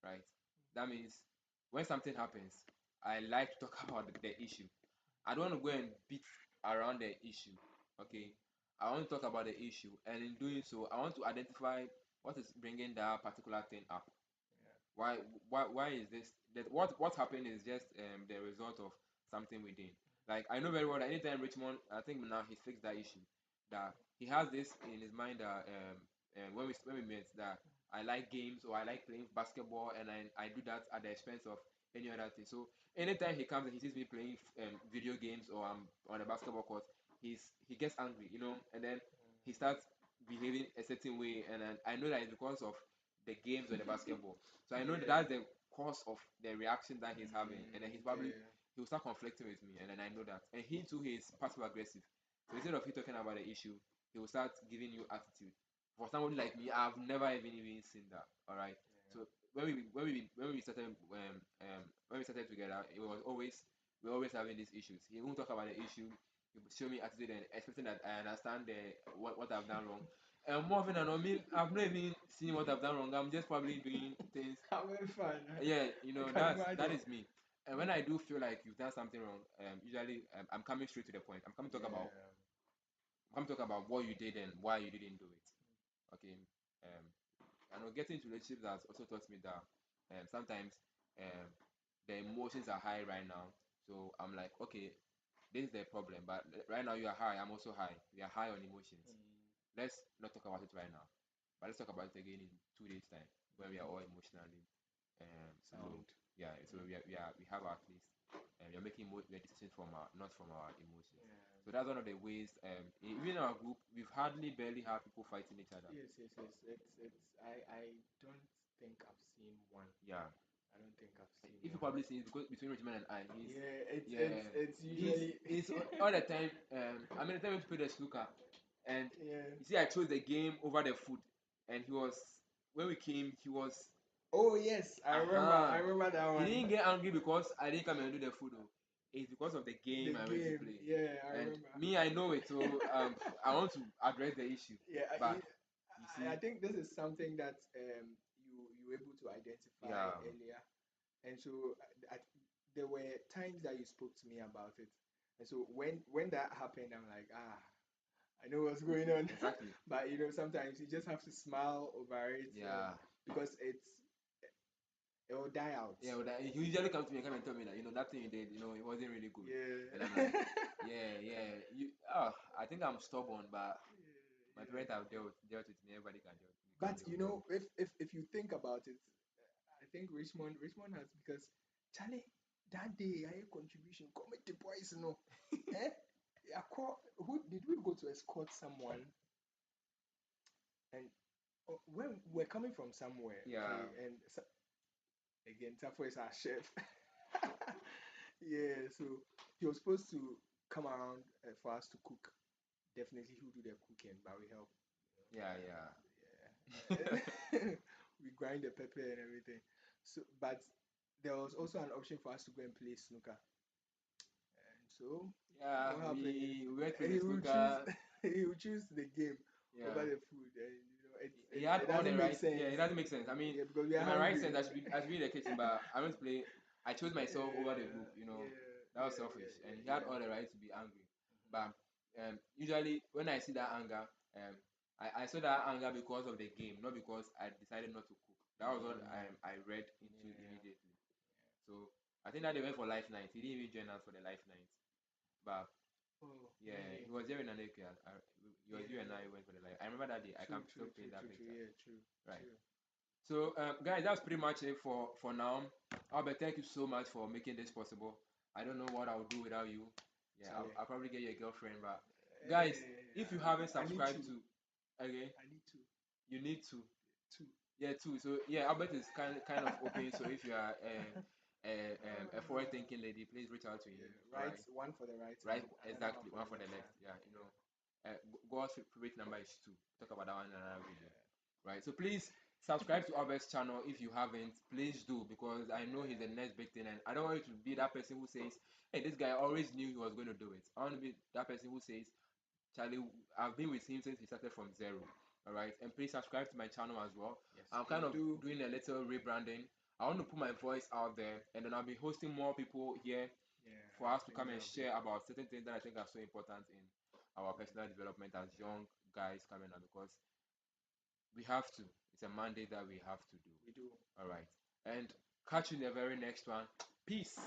Speaker 1: right? That means when something happens, I like to talk about the issue. I don't want to go and beat around the issue. Okay, I want to talk about the issue, and in doing so, I want to identify what is bringing that particular thing up. Why why is this that what happened is just the result of something within. Like I know very well that anytime Richmond, I think now he fixed that issue. That he has this in his mind that when we met that I like games or I like playing basketball and I do that at the expense of any other thing. So anytime he comes and he sees me playing video games or I'm on a basketball court, he gets angry, and then he starts behaving a certain way, and then I know that it's because of the games or the basketball. So I know that
Speaker 2: yeah,
Speaker 1: that's the cause of the reaction that he's having, and then
Speaker 2: yeah,
Speaker 1: he'll start conflicting with me, and then I know that. And he too, he is passive aggressive. So instead of you talking about the issue, he will start giving you attitude. For somebody like me, I've never even seen that. All right. So when we started together, it was always we were always having these issues. He won't talk about the issue. He will show me attitude and expecting that I understand what I've done wrong. And more often than not, me, I've not even seen what I've done wrong. I'm just probably doing things.
Speaker 2: having fun.
Speaker 1: Yeah,
Speaker 2: I can
Speaker 1: that
Speaker 2: imagine.
Speaker 1: is me. And when I do feel like you've done something wrong, usually I'm coming straight to the point.
Speaker 2: Yeah,
Speaker 1: I'm coming to talk about what you did and why you didn't do it. Okay. Um, and getting into relationships has also taught me that sometimes um, the emotions are high right now. So I'm like, okay, this is the problem. But right now you are high. I'm also high. We are high on emotions.
Speaker 2: mm,
Speaker 1: Let's not talk about it right now. But let's talk about it again in 2 days' time. when we are all emotionally low.
Speaker 2: Sound.
Speaker 1: Yeah, so we have our place, and we are making the decisions from our not from our emotions.
Speaker 2: Yeah.
Speaker 1: So that's one of the ways. Even in our group, we've hardly barely had people fighting each other.
Speaker 2: Yes, yes, yes. It's I don't think I've seen one.
Speaker 1: Yeah,
Speaker 2: I don't think I've seen
Speaker 1: if you
Speaker 2: one.
Speaker 1: probably see, it's because between Richmond and I,
Speaker 2: Yeah, it's
Speaker 1: yeah,
Speaker 2: it's it's
Speaker 1: he's
Speaker 2: usually
Speaker 1: he's all the time. I mean, the time we play the snooker, and
Speaker 2: yeah.
Speaker 1: you see, I chose the game over the food, and he was when we came, he was
Speaker 2: Oh yes, I
Speaker 1: uh-huh.
Speaker 2: remember that
Speaker 1: He
Speaker 2: one.
Speaker 1: didn't get angry because I didn't come and do the food. Oh. It's because of the
Speaker 2: The
Speaker 1: game I went to
Speaker 2: game.
Speaker 1: play.
Speaker 2: Yeah, I
Speaker 1: And
Speaker 2: remember.
Speaker 1: me, I know it, so I want to address the issue.
Speaker 2: Yeah,
Speaker 1: But you
Speaker 2: I
Speaker 1: see,
Speaker 2: think this is something that you were able to identify
Speaker 1: yeah,
Speaker 2: earlier, and so there were times that you spoke to me about it, and so when that happened, I'm like, I know what's going on.
Speaker 1: exactly.
Speaker 2: But sometimes you just have to smile over it,
Speaker 1: Yeah,
Speaker 2: because it will die out.
Speaker 1: yeah. Well, he usually comes to me and come and tell me that that thing you did, it wasn't really good. And I'm
Speaker 2: Yeah.
Speaker 1: like, yeah, yeah. I think I'm stubborn, but my
Speaker 2: Yeah.
Speaker 1: parents have dealt with me. Everybody can deal. You
Speaker 2: But
Speaker 1: can't deal with me.
Speaker 2: if you think about it, I think Richmond has, because Charlie, that day I contribution commit the boys, eh? Who did we go to escort someone, and when we're coming from somewhere,
Speaker 1: Yeah,
Speaker 2: okay, and again Sarfo is our chef. Yeah, so he was supposed to come around for us to cook. Definitely he'll do the cooking, but we help.
Speaker 1: yeah, yeah.
Speaker 2: Yeah. We grind the pepper and everything. So, but there was also an option for us to go and play snooker. And so,
Speaker 1: Yeah,
Speaker 2: what happened is
Speaker 1: we went to the
Speaker 2: he will choose
Speaker 1: snooker.
Speaker 2: he will choose the game over
Speaker 1: Yeah,
Speaker 2: the food, and
Speaker 1: he had
Speaker 2: it
Speaker 1: all the
Speaker 2: doesn't make
Speaker 1: right. Yeah,
Speaker 2: sense.
Speaker 1: it doesn't make sense. I mean,
Speaker 2: Yeah, because we are
Speaker 1: in my right
Speaker 2: hungry.
Speaker 1: sense, I should be in the kitchen, but I went to play. I chose myself over the group.
Speaker 2: Yeah,
Speaker 1: That was
Speaker 2: yeah,
Speaker 1: selfish,
Speaker 2: yeah,
Speaker 1: and
Speaker 2: yeah,
Speaker 1: he had
Speaker 2: yeah.
Speaker 1: all the right to be angry. But usually, when I see that anger, I saw that anger because of the game, not because I decided not to cook. That was what
Speaker 2: Mm,
Speaker 1: I read into
Speaker 2: yeah.
Speaker 1: immediately. So I think that they went for life night. He didn't even join us for the life night, but
Speaker 2: Oh,
Speaker 1: yeah,
Speaker 2: really?
Speaker 1: he was there in Aneke. He was
Speaker 2: Yeah,
Speaker 1: you and
Speaker 2: yeah.
Speaker 1: I went for the life. I remember that day. I
Speaker 2: True,
Speaker 1: can still
Speaker 2: true,
Speaker 1: paint
Speaker 2: true,
Speaker 1: that
Speaker 2: true, true.
Speaker 1: picture.
Speaker 2: Yeah, true,
Speaker 1: Right.
Speaker 2: true.
Speaker 1: So, guys, that's pretty much it for now. Albert, thank you so much for making this possible. I don't know what I would do without you. Yeah, I'll,
Speaker 2: Charlie.
Speaker 1: I'll probably get you a girlfriend, but guys,
Speaker 2: Hey,
Speaker 1: if you haven't
Speaker 2: I need
Speaker 1: subscribed
Speaker 2: to.
Speaker 1: to, okay,
Speaker 2: I need to.
Speaker 1: you need to.
Speaker 2: Two.
Speaker 1: Yeah, too. So yeah, Albert is kind of open. So if you are a forward
Speaker 2: Ah,
Speaker 1: thinking lady, please reach out to him.
Speaker 2: yeah,
Speaker 1: All
Speaker 2: right.
Speaker 1: right.
Speaker 2: One for the right
Speaker 1: Right,
Speaker 2: and another one
Speaker 1: exactly.
Speaker 2: for
Speaker 1: One
Speaker 2: the
Speaker 1: for the
Speaker 2: left.
Speaker 1: left. Yeah, God's favorite number is two. Talk about that one in another video. Right. So please subscribe to Albert's channel if you haven't. Please do because I know he's the next big thing, and I don't want you to be that person who says, "Hey, this guy always knew he was going to do it." I want to be that person who says, "Charlie, I've been with him since he started from zero." All right, and please subscribe to my channel as well.
Speaker 2: Yes,
Speaker 1: I'm kind
Speaker 2: please
Speaker 1: of
Speaker 2: do.
Speaker 1: doing a little rebranding. I want to put my voice out there, and then I'll be hosting more people here
Speaker 2: Yeah,
Speaker 1: for
Speaker 2: I
Speaker 1: us to
Speaker 2: think
Speaker 1: come and
Speaker 2: that'll be
Speaker 1: share about certain things that I think are so important in our personal development as young guys coming up because we have to. It's a mandate that we have to do.
Speaker 2: we do.
Speaker 1: All right. And catch you in the very next one. Peace.